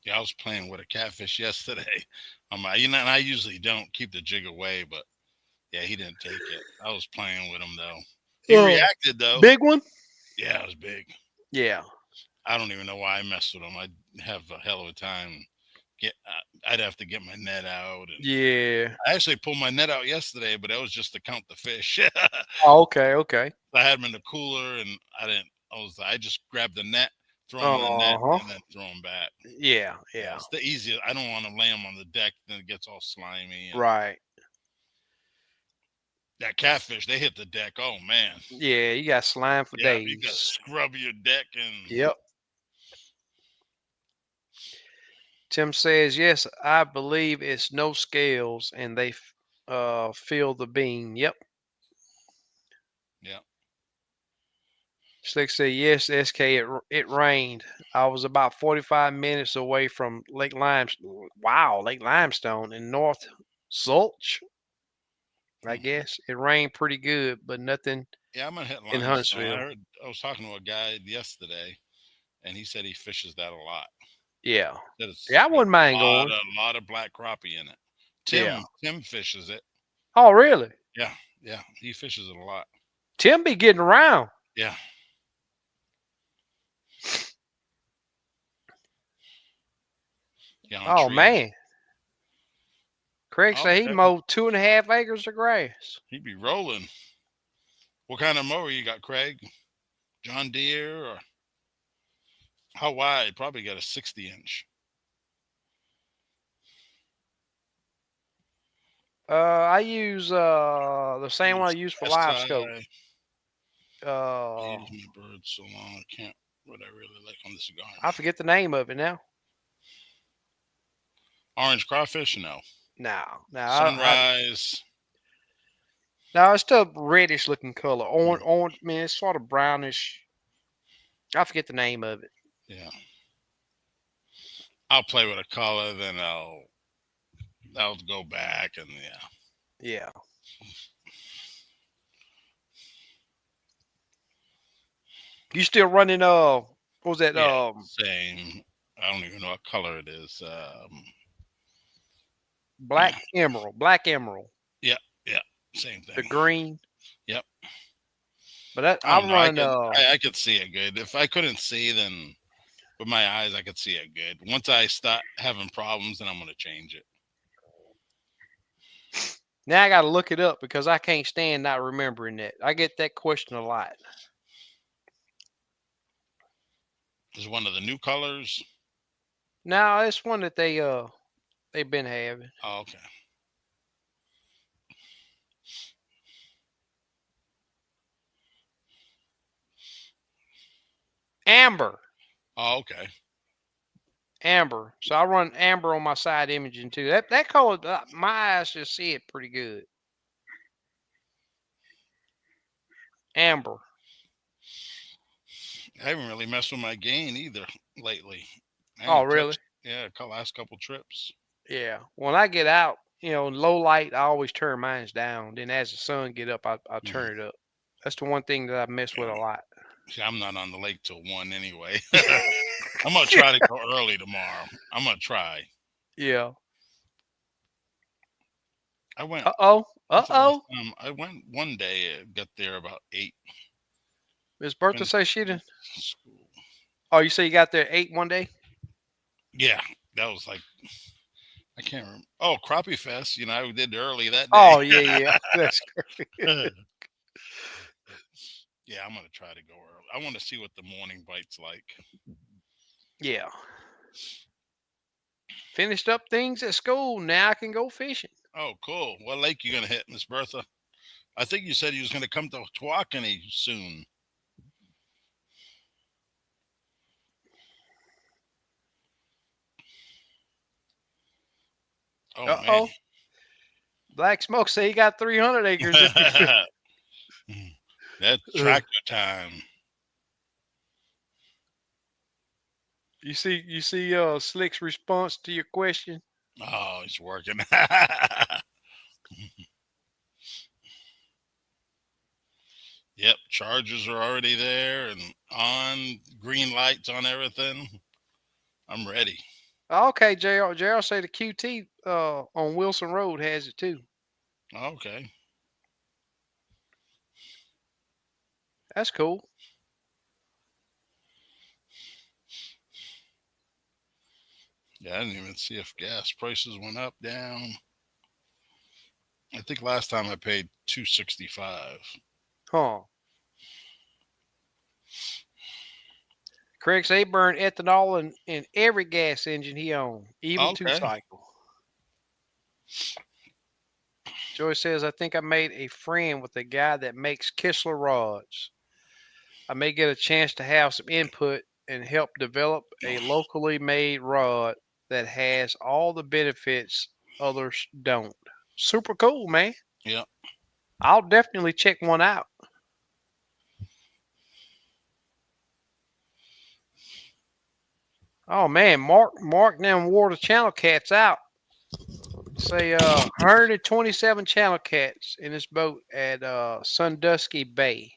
Yeah, I was playing with a catfish yesterday. And I usually don't keep the jig away, but yeah, he didn't take it. I was playing with him though. He Oh, reacted though. big one? Yeah, it was big. Yeah. I don't even know why I messed with him. I'd have a hell of a time. I'd have to get my net out, and Yeah. I actually pulled my net out yesterday, but that was just to count the fish. Oh, okay, okay. I had them in the cooler, and I didn't. I just grabbed the net, throw them in the net, Uh-huh. and then throw them back. Yeah, Yeah, yeah. it's the easiest. I don't want to lay them on the deck, then it gets all slimy. And Right. that catfish, they hit the deck. Oh man, Yeah, you got slime for yeah, you got to days. scrub your deck and Yep. Tim says, yes, I believe it's no scales and they feel the bean. Yep. yeah. Slick said, yes, SK, it rained. I was about 45 minutes away from Lake Limestone. Wow, Lake Limestone in North Zulch, I guess. It rained pretty good, but nothing Yeah, I'm gonna hit in limestone. Huntsville. I was talking to a guy yesterday, and he said he fishes that a lot. Yeah. That it's Yeah, I got wouldn't mind going. a lot of black crappie in it. Yeah. Tim fishes it. Oh, really? Yeah, yeah, he fishes it a lot. Tim be getting around. Yeah, yeah, on Oh, trees. man. Craig Oh, said he okay. mowed 2.5 acres of grass. He'd be rolling. What kind of mower you got, Craig? John Deere or how wide? Probably got a 60-inch. I use the same one I Use use for live scope. SI. Uh, Use my bird so long I can't. What I really like on the cigar. I forget the name of it now. Orange crawfish? No. No, no, Sunrise. no, it's still reddish looking color. Mm, Orange, man, it's sort of brownish. I forget the name of it. yeah. I'll play with a color, then I'll go back and yeah. Yeah. You still running? What was that? Yeah. Same. I don't even know what color it is. Black emerald. Black emerald. Yeah, yeah. Same The thing. green. Yep. But I I don't know. run. I could see it good. If I couldn't see, then with my eyes I could see it good. Once I start having problems, then I'm gonna change it. Now I got to look it up because I can't stand not remembering that. I get that question a lot. Is one of the new colors. No, it's one that they've been having. Oh, okay. Amber. Oh, okay. Amber. So I run amber on my side imaging too. That color, my eyes just see it pretty good. Amber. I haven't really messed with my gain either lately. I Oh, haven't really? touched. Yeah, last couple trips. Yeah. When I get out, low light, I always turn mine down. Then as the sun get up, I Mm, turn it up. That's the one thing that I mess with yeah. a lot. See, I'm not on the lake till 1 anyway. I'm gonna try to go early tomorrow. I'm gonna try. Yeah. I went. Uh oh. Uh What's the last oh. time I went? One day, got there about 8. Miss Bertha Finished says she didn't. school. Oh, you say you got there 8 one day? Yeah, that was like I can't remember. Oh, Crappie Fest. I did early that day. Oh, yeah, yeah. That's great. Yeah, I'm gonna try to go early. I want to see what the morning bite's like. Yeah. Finished up things at school. Now I can go fishing. Oh, cool. What lake you gonna hit, Miss Bertha? I think you said you was gonna come to Tawakoni soon. Oh man. Uh-oh. Black Smoke say he got 300 acres if you feel. That Uh, tractor time. you see Slick's response to your question? Oh, it's working. Yep, chargers are already there and on, green lights on everything. I'm ready. Okay, JR say the QT on Wilson Road has it too. Okay. That's cool. Yeah, I didn't even see if gas prices went up, down. I think last time I paid 265. Huh. Craig say he burned ethanol in every gas engine he owned, even two Okay. cycle. Joy says, I think I made a friend with a guy that makes Kistler rods. I may get a chance to have some input and help develop a locally made rod that has all the benefits others don't. Super cool, man. Yep. I'll definitely check one out. Oh man, Mark now wore the channel cats out. Say 127 channel cats in this boat at Sandusky Bay.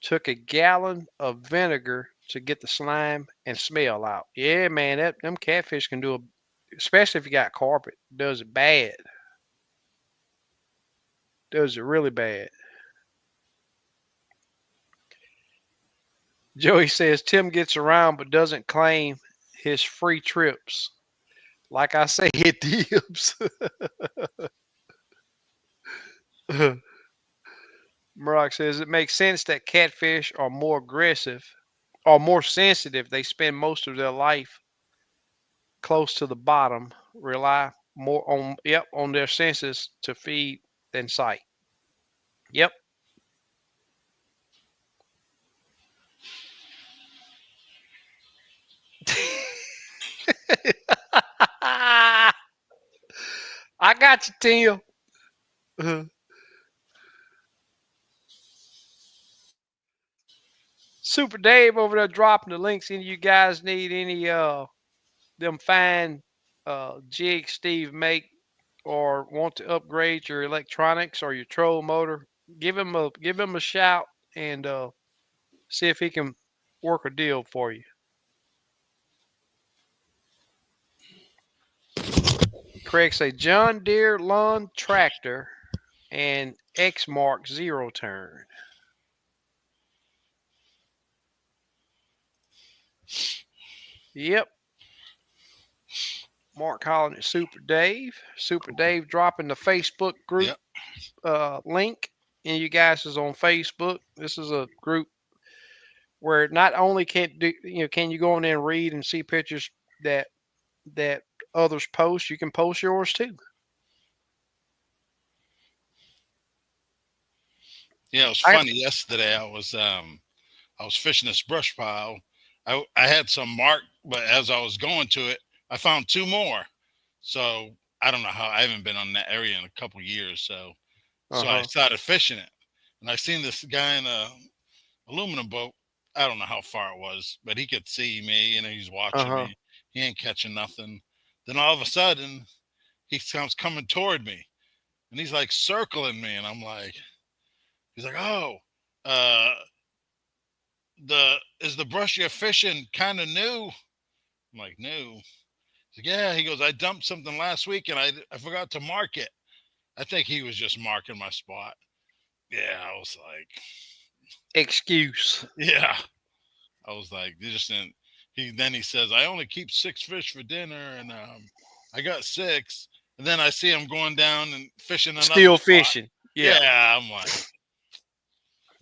Took a gallon of vinegar to get the slime and smell out. Yeah, man, them catfish can do especially if you got carpet. Does it bad. Does it really bad. Joey says Tim gets around but doesn't claim his free trips. Like I say, it dibs. Murdoch says it makes sense that catfish are more aggressive or more sensitive. They spend most of their life close to the bottom, rely more on their senses to feed than sight. Yep. I got you, Tim. Super Dave over there dropping the links. Any of you guys need any them fine jigs Steve make or want to upgrade your electronics or your troll motor, give him a shout and see if he can work a deal for you. Craig say John Deere lawn tractor and X Mark zero turn. Yep. Mark calling it Super Dave. Super Dave dropping the Facebook group Yep. link. And you guys is on Facebook. This is a group where not only can you go in there and read and see pictures that that others post, you can post yours too. Yeah, it was I funny. Yesterday I was fishing this brush pile. I had some marked, but as I was going to it, I found two more. So I don't know how, I haven't been on that area in a couple years. So I uh-huh. started fishing it, and I seen this guy in a aluminum boat. I don't know how far it was, but he could see me and he's watching Uh-huh. me. He ain't catching nothing. Then all of a sudden, he comes coming toward me, and he's like circling me, and I'm like, he's like, oh, uh, the is the brush you're fishing kind of new? I'm like, new. He's like, yeah. He goes, I dumped something last week and I forgot to mark it. I think he was just marking my spot. Yeah, I was like, Excuse. yeah. I was like, they just didn't. He says, I only keep six fish for dinner, and I got six. And then I see him going down and fishing another Still spot. fishing. Yeah. Yeah, I'm like,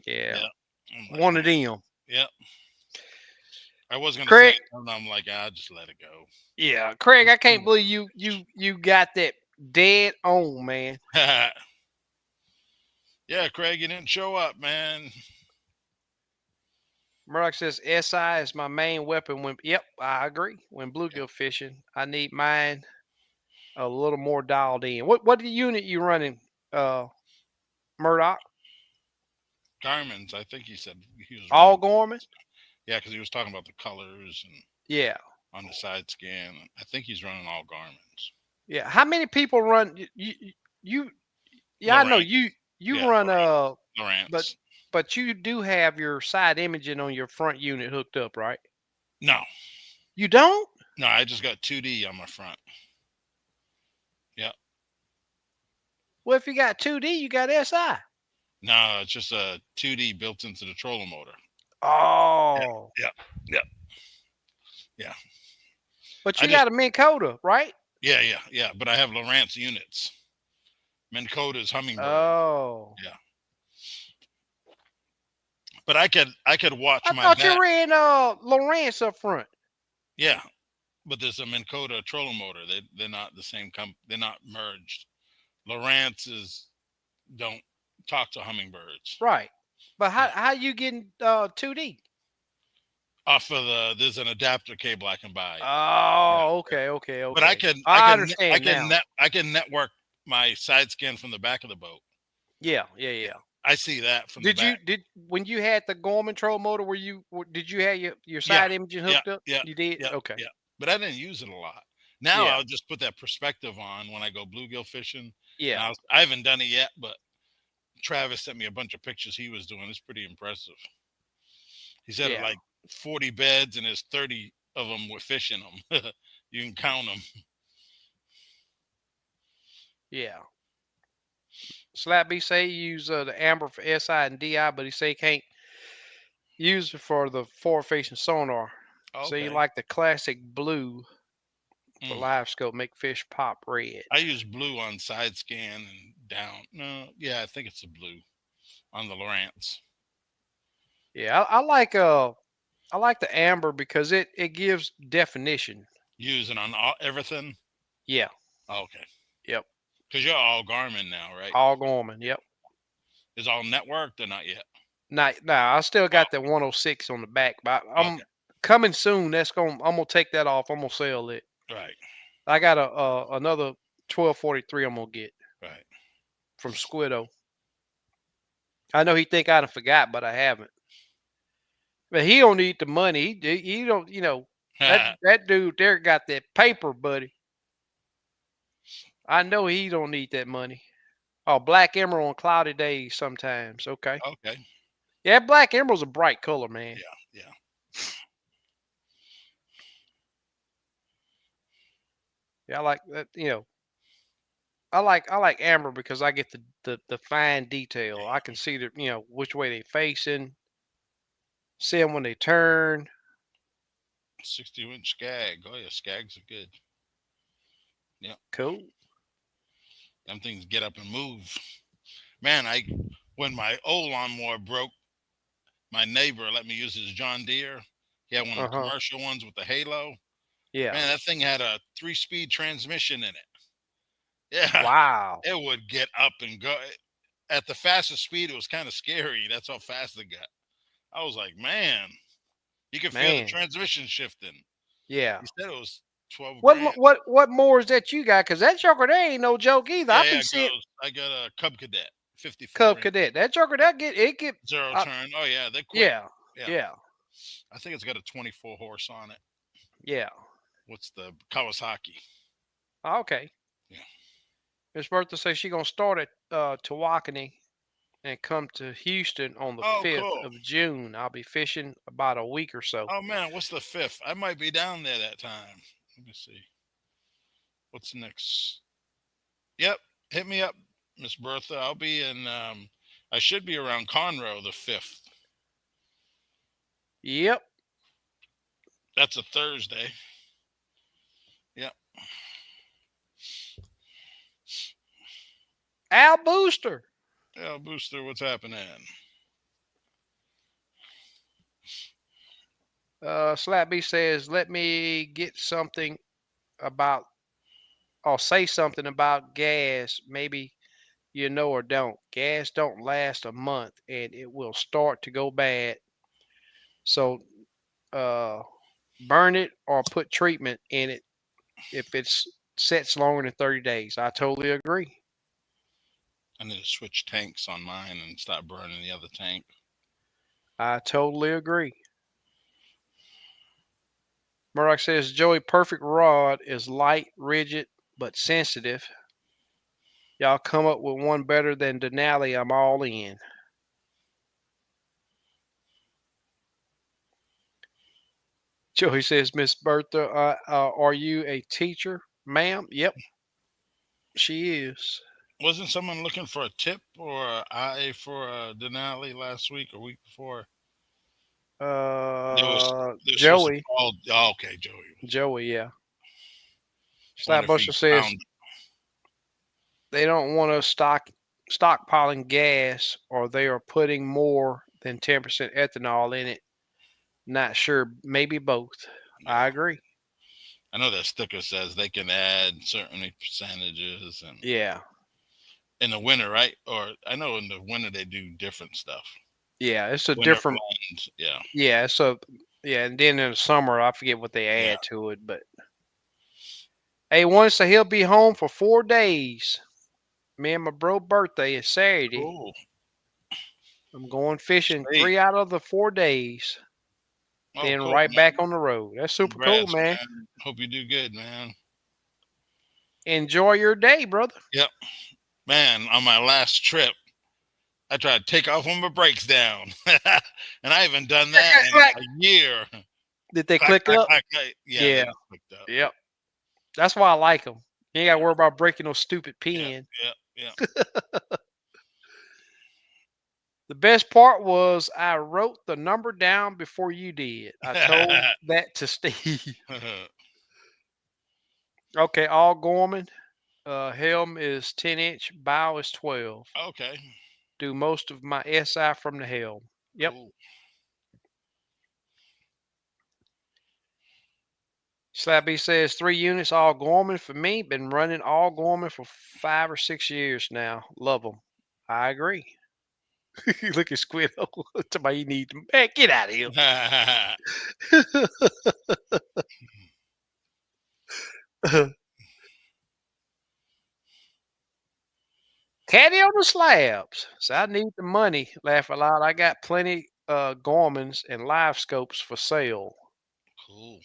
Yeah. yeah. I'm like, One of man, them. yeah. I was gonna say, Craig. and I'm like, I just let it go. Yeah. Craig, I can't believe you got that dead on, man. Yeah, Craig, you didn't show up, man. Murdoch says SI is my main weapon when yep, I agree. When Yep. bluegill fishing, I need mine a little more dialed in. What unit you running, uh, Murdoch? Garmin's, I think he said he was All running. Gorman? Yeah, because he was talking about the colors and Yeah, on the side scan. I think he's running all Garmin's. yeah. How many people run you? Yeah, I know Lowrance. you Yeah, run but Lowrance. you do have your side imaging on your front unit hooked up, right? No, You don't? no, I just got 2D on my front. Yeah. Well, if you got 2D, you got SI. No, it's just a 2D built into the trolling motor. Yeah, Oh, yeah, yeah, yeah. but I you just, got a Minn Kota, right? yeah, yeah, yeah. But I have Lowrance units. Minn Kota's Hummingbird. Oh, Yeah. But I could watch I my thought you back. ran Lawrence up front. Yeah, but there's a Minn Kota trolling motor. They're not the same they're not merged. Lowrance's don't talk to Hummingbirds. Right. But Yeah. how you getting 2D? Off of there's an adapter cable I can buy. Yeah, Oh, yeah. okay, okay, But I okay. can I I can I understand can now. net I can network my side scan from the back of the boat. Yeah, yeah, Yeah. yeah. I see that from the back. Did when you had the Gorman troll motor, did you have your Yeah, side imaging yeah, hooked up? yeah, You did? yeah, Okay. yeah. But I didn't use it a lot. Now Yeah, I'll just put that perspective on when I go bluegill fishing. And yeah, I haven't done it yet, but Travis sent me a bunch of pictures he was doing. It's pretty impressive. He said yeah, like 40 beds and there's 30 of them with fish in them. You can count them. yeah. Slap B say he use the amber for SI and DI, but he say he can't use it for the forward facing sonar. So you Okay. like the classic blue for Mm. live scope, make fish pop red. I use blue on side scan and down. No, yeah, I think it's a blue on the Lowrance. Yeah, I like the amber because it gives definition. Using on everything. Yeah, Okay. yep. Because you're all Garmin now, right? All Gorman, yep. Is all networked or not yet? Nah, I still Oh, got the 106 on the back, but I'm okay. coming soon. I'm gonna take that off. I'm gonna sell it. Right. I got a another 1243 I'm gonna get Right. from Squiddo. I know he think I done forgot, but I haven't. But he don't need the money. He don't. That dude there got that paper, buddy. I know he don't need that money. Oh, black emerald on cloudy days sometimes. Okay. Okay. Yeah, black emerald's a bright color, man. Yeah. Yeah. Yeah, I like that. I like amber because I get the fine detail. I can see which way they facing, see them when they turn. 60-inch skag. Oh yeah, skags are good. Yeah. Cool. Them things get up and move. Man, when my old lawnmower broke, my neighbor let me use his John Deere. He had one of Uh the huh. commercial ones with the halo. Yeah. Man, that thing had a 3-speed transmission in it. Yeah, Wow. it would get up and go at the fastest speed. It was kind of scary. That's how fast it got. I was like, man, you can feel the Man. transmission shifting. Yeah. He said it was 12 grand. What more is that you got? Cause that joker there ain't no joke either. I Yeah, be yeah, seeing I got a Cub Cadet, 54 Cub inch. Cadet. That joker Yeah, that get it get. zero Uh, turn. Oh yeah, they're quick. yeah. Yeah, Yeah. I think it's got a 24 horse on it. Yeah. What's the Kawasaki? Okay. Yeah. Miss Bertha says she gonna start at Tawakoni and come to Houston on the Oh, 5th cool. of June. I'll be fishing about a week or so. Oh man, what's the 5th? I might be down there that time. Let me see. What's next? Yep, hit me up, Miss Bertha. I'll be in. I should be around Conroe the 5th. Yep. That's a Thursday. Yep. Al Booster. Yeah, Booster, what's happening? Slap B says, let me get something about, or say something about gas. Maybe you know or don't. Gas don't last a month and it will start to go bad. So uh, burn it or put treatment in it if it's sets longer than 30 days. I totally agree. I need to switch tanks on mine and stop burning the other tank. I totally agree. Murdoch says Joey perfect rod is light, rigid, but sensitive. Y'all come up with one better than Denali, I'm all in. Joey says, Miss Bertha, are you a teacher? Ma'am? Yep, she is. Wasn't someone looking for a tip or IA for Denali last week or week before? They was they were supposed to Joey. call. Oh, okay, Joey. Joey, yeah. Wonder if he Buster says found. they don't want us stockpiling gas or they are putting more than 10% ethanol in it. Not sure, maybe both. I Yeah, agree. I know that sticker says they can add certain percentages and Yeah. in the winter, right? Or I know in the winter they do different stuff. Yeah, it's a Winter different blend. Yeah, yeah, so yeah, and then in the summer I forget what they yeah. add to it, but hey, one say he'll be home for 4 days. Me and my bro birthday is Saturday. Cool. I'm going fishing Sweet. 3 out of the 4 days, Oh, then cool, right man. back on the road. That's super cool, Congrats, man. man. Hope you do good, man. Enjoy your day, brother. Yep, man. On my last trip, I tried to take off when my brakes down, and I haven't done that in a year. Did they Clack, click clack, up? clack, clack. Yeah, Yeah. then it picked up. Yep. That's why I like them. You ain't got to Yeah, worry about breaking no stupid yeah, pin. yeah, yeah. The best part was I wrote the number down before you did. I told that to Steve. Okay, all Gorman. Helm is 10-inch, bow is 12. Okay, Do most of my SI from the helm. Yep. cool. Slappy says 3 units, all Gorman for me. Been running all Gorman for 5 or 6 years now. Love them. I agree. Look at Squid. Somebody need to man, get out of here. Caddy on the slabs. So I need the money. Laugh aloud. I got plenty Gormans and live scopes for sale. Cool.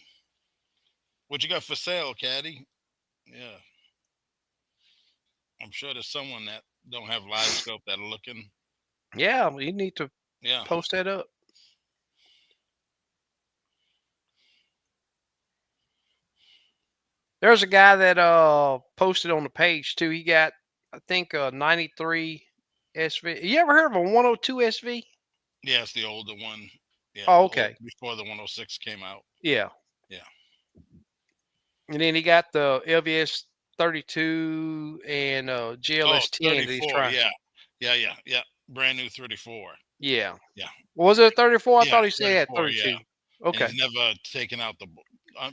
What you got for sale, Caddy? Yeah, I'm sure there's someone that don't have live scope that are looking. Yeah, you need to Yeah. post that up. There's a guy that posted on the page too. He got I think a 93 SV. You ever heard of a 102 SV? Yeah, it's the older one. Yeah, Oh, the old okay. before the 106 came out. Yeah. Yeah. And then he got the LVS 32 and Oh, GLS 10 that he's 34. trying. Yeah. Yeah, yeah, yeah. Brand new 34. Yeah. Yeah. Was it a 34? I Yeah, thought he said he had 34, yeah. 32. And Okay. he's never taken out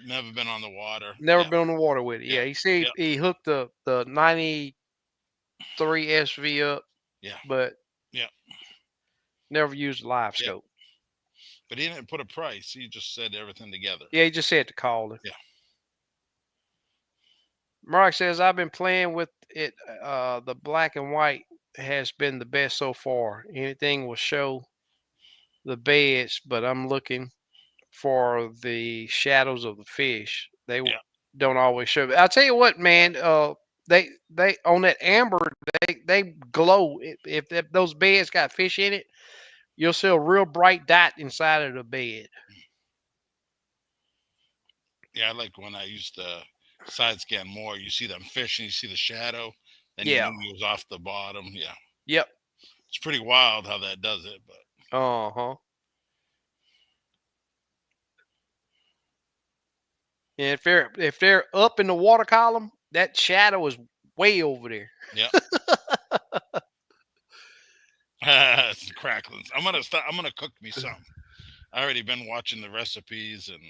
never been on the water. Never Yeah. been on the water with it. Yeah. Yeah. He said Yeah. he hooked the 93 SV up, Yeah. but Yeah. never used a live Yeah. scope. But he didn't put a price. He just said everything together. Yeah, he just said to call him. Yeah. Mark says I've been playing with it. The black and white has been the best so far. Anything will show the beds, but I'm looking for the shadows of the fish. Yeah. Don't always show. I'll tell you what, man. They on that amber, they glow. If those beds got fish in it, you'll see a real bright dot inside of the bed. Yeah. I like when I used to side scan more. You see them fish and you see the shadow. Then you Yeah. knew he was off the bottom. Yeah. Yep. It's pretty wild how that does it, but Uh huh. And if they're up in the water column, that shadow is way over there. yeah. It's cracklings. I'm gonna start. I'm gonna cook me some. I already been watching the recipes and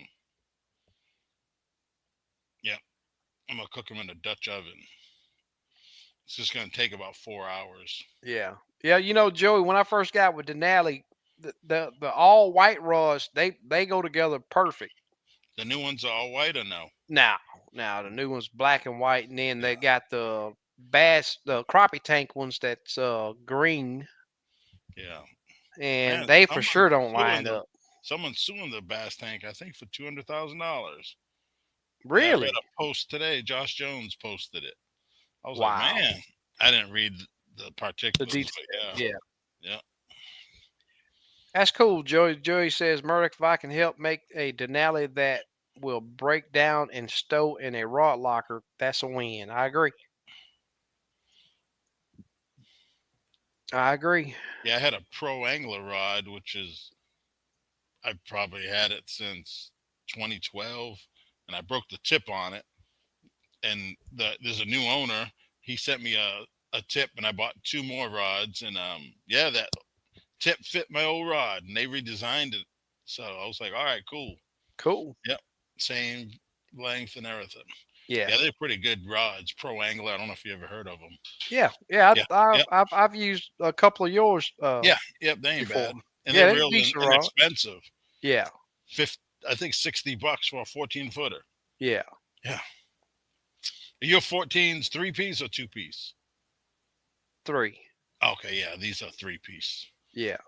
yeah, I'm gonna cook them in a Dutch oven. It's just gonna take about 4 hours. Yeah. Yeah, Joey, when I first got with Denali, the all white rods, they go together perfect. The new ones are all white or no? Now, Now the new one's black and white, and then Yeah. they got the crappie tank ones that's green, Yeah. and Man, they for sure don't line up. someone's suing the bass tank, I think, for $200,000. Yeah, I read Really? a post today. Josh Jones posted it. I was like, Wow. man, I didn't read the The particulars, detail. but yeah, Yeah. yeah. That's cool. Joey says, Murdoch, if I can help make a Denali that will break down and stow in a rod locker, that's a win. I agree. I agree. Yeah, I had a pro angler rod, which is I've probably had it since 2012, and I broke the tip on it. And there's a new owner. He sent me a tip, and I bought two more rods. And yeah, that tip fit my old rod, and they redesigned it. So I was like, all right, cool. Cool. Yep, same length and everything. Yeah. Yeah, they're pretty good rods. Pro angler. I don't know if you ever heard of them. Yeah. Yeah. Yeah, I've, yep, I've, I've used a couple of yours yeah, yep. They ain't before. bad, and Yeah, they're they're real decent rod. inexpensive. Yeah. 50, I think $60 for a 14-footer. Yeah. Yeah. Are your 14s three-piece or two-piece? 3. Okay, yeah, these are three-piece. Yeah.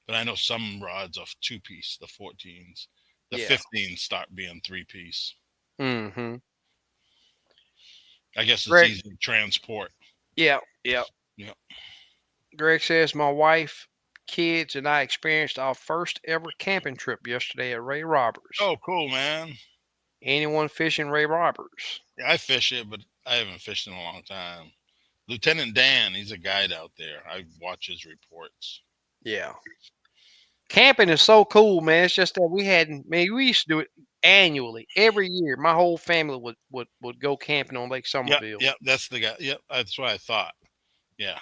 But I know some rods are two-piece, the 14s. The Yeah. 15s start being three-piece. Mm-hmm. I guess it's Greg. easy to transport. Yeah. Yeah. Yeah. Greg says, my wife, kids, and I experienced our first ever camping trip yesterday at Ray Roberts. Oh, cool, man. Anyone fishing Ray Roberts? Yeah, I fish it, but I haven't fished in a long time. Lieutenant Dan, he's a guide out there. I watch his reports. Yeah. Camping is so cool, man. It's just that we used to do it annually, every year. My whole family would go camping on Lake Yep, Somerville. yep, that's the guy. Yep, that's what I thought. Yeah,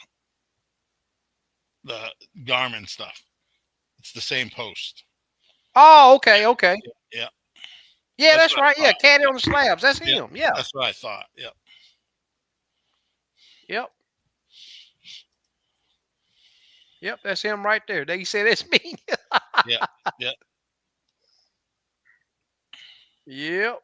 the Garmin stuff. It's the same post. Oh, okay, okay. Yeah, Yeah, that's that's what right. I Yeah, thought. Caddy on the slabs. That's Yeah, him. Yeah. that's what I thought. Yep, Yep. Yep, that's him right there. They said it's me. yep, yep. Yep.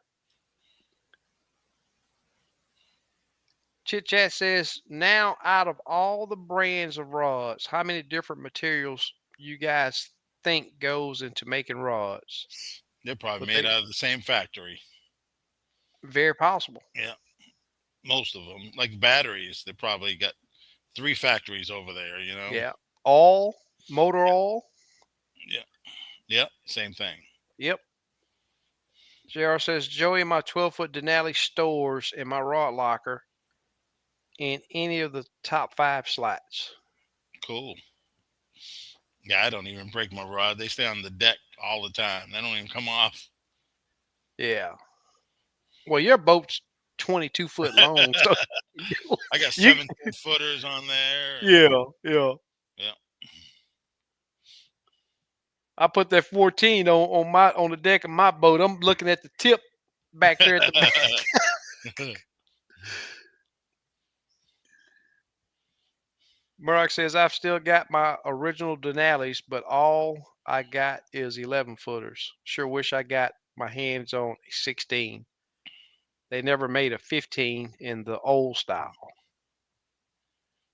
Chit Chat says, now out of all the brands of rods, how many different materials you guys think goes into making rods? They're probably But made they out of the same factory. very possible. Yeah, most of them, like batteries, they probably got three factories over there. You know. Yeah. All motor oil. Yeah, yeah, same thing. Yep. JR says, Joey, my 12-foot Denali stores in my rod locker in any of the top 5 slots. Cool. Yeah, I don't even break my rod. They stay on the deck all the time. They don't even come off. Yeah. Well, your boat's 22 foot long, so I got you 17-footers on there. And, yeah, yeah. yeah. I put that 14 on the deck of my boat. I'm looking at the tip back there at the back. Murdoch says I've still got my original Denali's, but all I got is 11 footers. Sure wish I got my hands on a 16. They never made a 15 in the old style.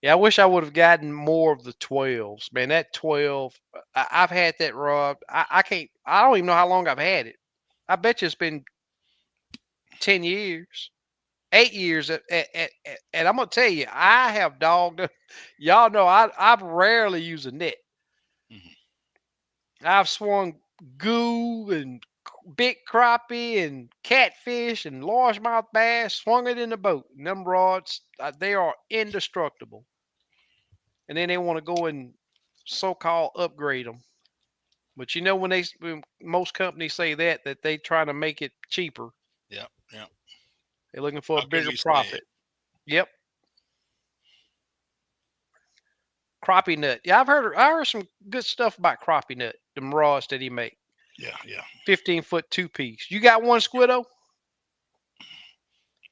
Yeah, I wish I would have gotten more of the 12s. Man, that 12, I've had that rod. I can't, I don't even know how long I've had it. I bet you it's been 10 years, 8 years. And I'm going to tell you, I have dogged, y'all know I've rarely used a net. Mhm. I've swung goo and big crappie and catfish and largemouth bass, swung it in the boat. And them rods, they are indestructible. And then they want to go and so-called upgrade them. But you know when most companies say that they trying to make it cheaper. Yeah, yeah. They're looking for a How can bigger we say profit. Yep. Crappie nut. Yeah, I heard some good stuff about crappie nut. Them rods that he make. Yeah, yeah. 15-foot 2-piece. You got one, Squiddo?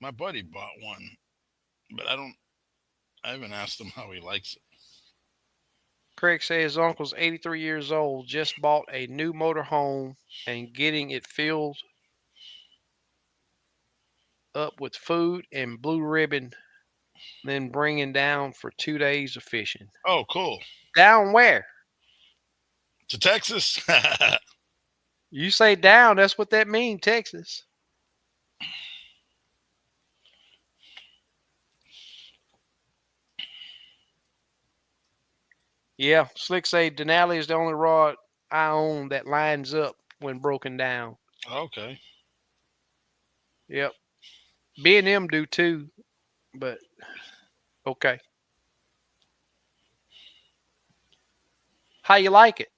My buddy bought one, but I haven't asked him how he likes it. Craig says his uncle's 83 years old, just bought a new motor home and getting it filled up with food and blue ribbon, then bringing down for 2 days of fishing. Oh, cool. Down where? To Texas. You say down, that's what that means, Texas. Yeah, Slick say Denali is the only rod I own that lines up when broken down. Okay. Yep. B&M do too, but okay. How you like it?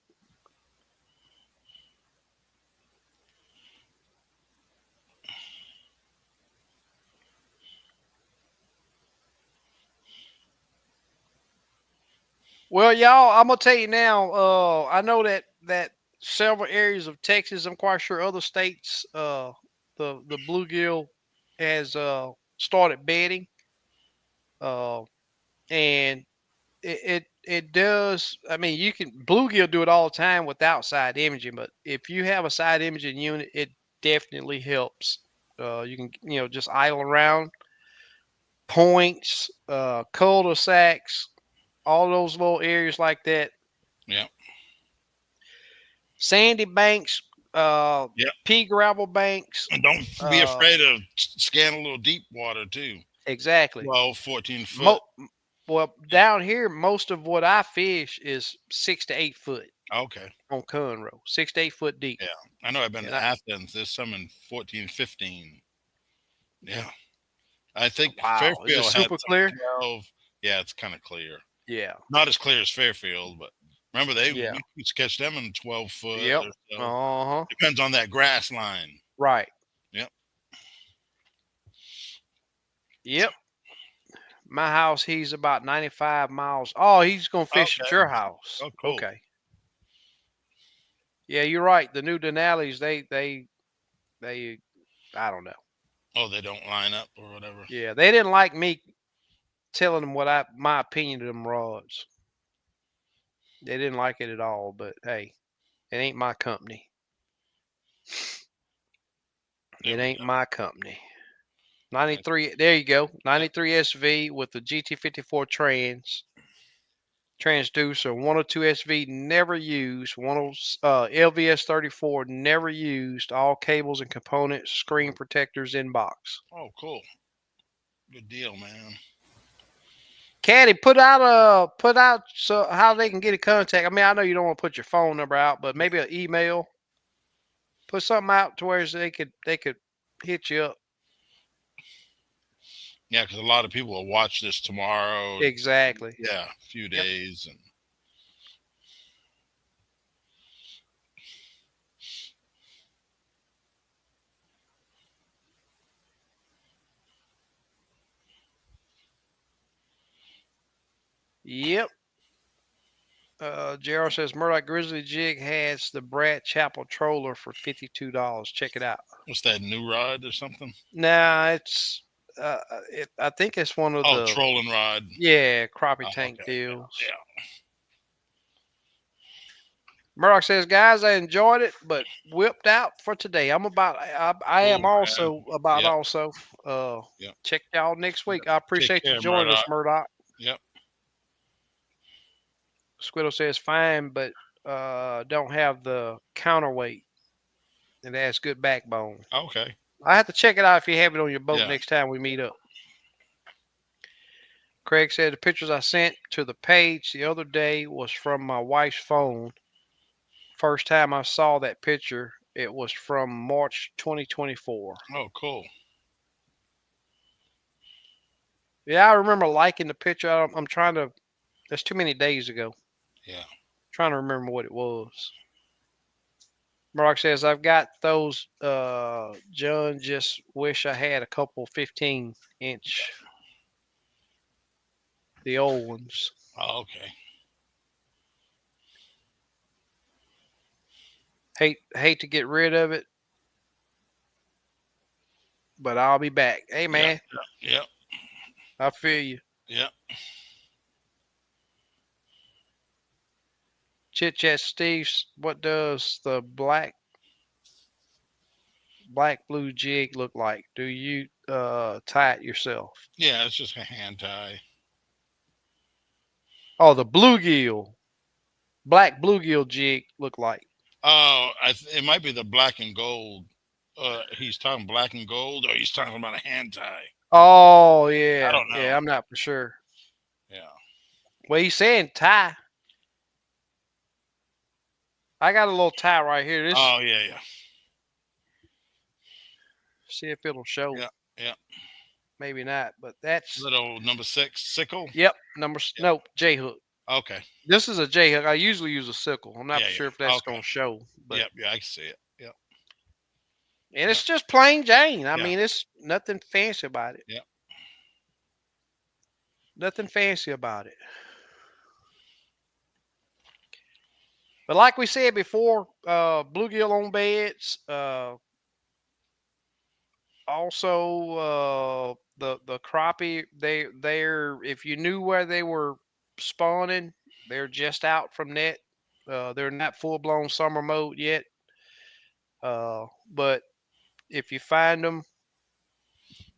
Well, y'all, I'm gonna tell you now. I know that several areas of Texas, I'm quite sure other states, the bluegill has started bedding, uh, and it does. I mean, you can bluegill do it all the time without side imaging, but if you have a side imaging unit, it definitely helps. You can just idle around points, cul-de-sacs, all those little areas like that. Yeah. Sandy banks, Yeah. pea gravel banks. And don't be Uh, afraid of scan a little deep water too. exactly. 12, 14 foot. Mo- well, down here, most of what I fish is 6 to 8 foot Okay. on Conroe, 6 to 8 foot deep. Yeah. I know I've been And to Athens. There's some in 14, 15. Yeah. I think wow, is it Fairfield had super some clear? 12. Yeah, it's kind of clear. Yeah, Not as clear as Fairfield, but remember yeah, we used to catch them in 12 foot yep, or so. uh huh, Depends on that grass line. right, Yep. yep. My house, he's about 95 miles. Oh, he's gonna fish at Okay. your house. Oh, cool. Okay. Yeah, you're right. The new Denali's, they, I don't know. Oh, they don't line up or whatever. Yeah, they didn't like me telling them my opinion of them rods. They didn't like it at all. But hey, it ain't my company. There It we ain't go. my company. Nice. 93. There you go. Yep. 93 SV with the GT54 transducer. 102 SV never used. LVS 34 never used. All cables and components, screen protectors in box. Oh, cool. Good deal, man. Caddy, put out so how they can get in contact. I mean, I know you don't want to put your phone number out, but maybe an email. Put something out to where they could hit you up. Yeah, because a lot of people will watch this tomorrow. Exactly. Yeah, a few Yep. days and Yep. JR says Murdoch Grizzly Jig has the Brad Chapel troller for $52. Check it out. what's that, new rod or something? Nah, I think it's one of Oh, the trolling rod. crappie Oh, tank okay. deals. Yeah. Murdoch says, guys, I enjoyed it, but whipped out for today. I Cool, am man. also about Yep. also. Yep. Check y'all next Yep. week. I Take appreciate you care, joining us, Murdoch. Murdoch. Yep. Squiddle says, fine, but don't have the counterweight. It has good backbone. Okay. I have to check it out if you have it on your boat Yeah. next time we meet up. Craig said the pictures I sent to the page the other day was from my wife's phone. First time I saw that picture, it was from March 2024. Oh, cool. Yeah, I remember liking the picture. I'm trying to. That's too many days ago. Yeah. Trying to remember what it was. Mark says I've got those. John, just wish I had a couple 15-inch, the old ones. Oh, okay. Hate to get rid of it, but I'll be back. Hey Yep. man, Yep. I feel you. Yep. Chit chat, Steve. What does the black blue jig look like? Do you? tie it yourself. Yeah, it's just a hand tie. Oh, the bluegill, black bluegill jig look like. Oh, it might be the black and gold. He's talking black and gold, or he's talking about a hand tie. Oh I yeah, don't know. yeah. I'm not for sure. Yeah. Well, he's saying tie. I got a little tie right here. This Oh yeah, yeah, see if it'll show. yeah, yeah. Maybe not, but that's Little number 6 sickle. yep. Yeah. Nope. J hook. Okay. This is a J hook. I usually use a sickle. I'm not Yeah, for sure if yeah. that's Okay. gonna show, but Yep. Yeah, I can see it. Yep. and Yep. it's just plain Jane. I Yeah. mean, it's nothing fancy about it. Yep. Nothing fancy about it. But like we said before, bluegill on beds. Also, the crappie. They're if you knew where they were spawning, they're just out from net. They're not full blown summer mode yet. But if you find them,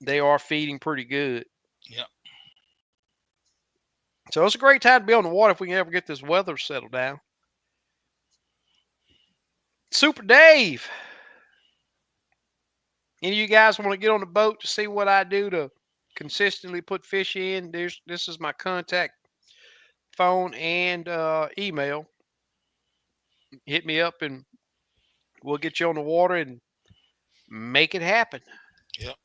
they are feeding pretty good. Yep. So it's a great time to be on the water if we can ever get this weather settled down. Super Dave, any of you guys want to get on the boat to see what I do to consistently put fish in? This is my contact phone and email. Hit me up and we'll get you on the water and make it happen. Yep.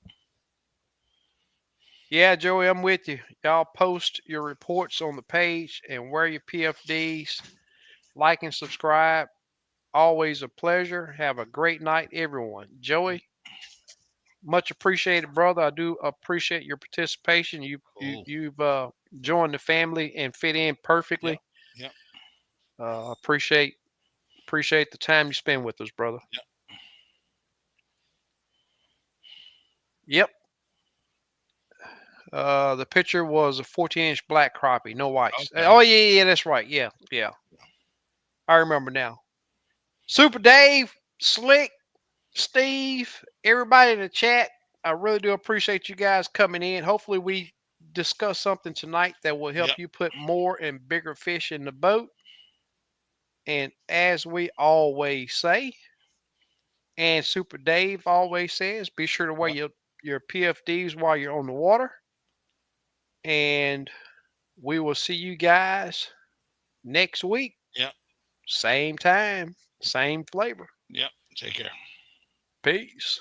Yeah, Joey, I'm with you. Y'all post your reports on the page and wear your PFDs. Like and subscribe. Always a pleasure. Have a great night, everyone. Joey, much appreciated, brother. I do appreciate your participation. Cool. You've joined the family and fit in Yep. perfectly. Yep. Appreciate the time you spend with us, brother. Yep. Yep. The picture was a 14-inch black crappie, no whites. Okay. Oh yeah, that's right. Yeah, yeah. I remember now. Super Dave, Slick, Steve, everybody in the chat. I really do appreciate you guys coming in. Hopefully, we discuss something tonight that will help Yep. you put more and bigger fish in the boat. And as we always say, and Super Dave always says, be sure to wear Yep. your PFDs while you're on the water. And we will see you guys next week. Yep. Same time, same flavor. Yep. Take care. Peace.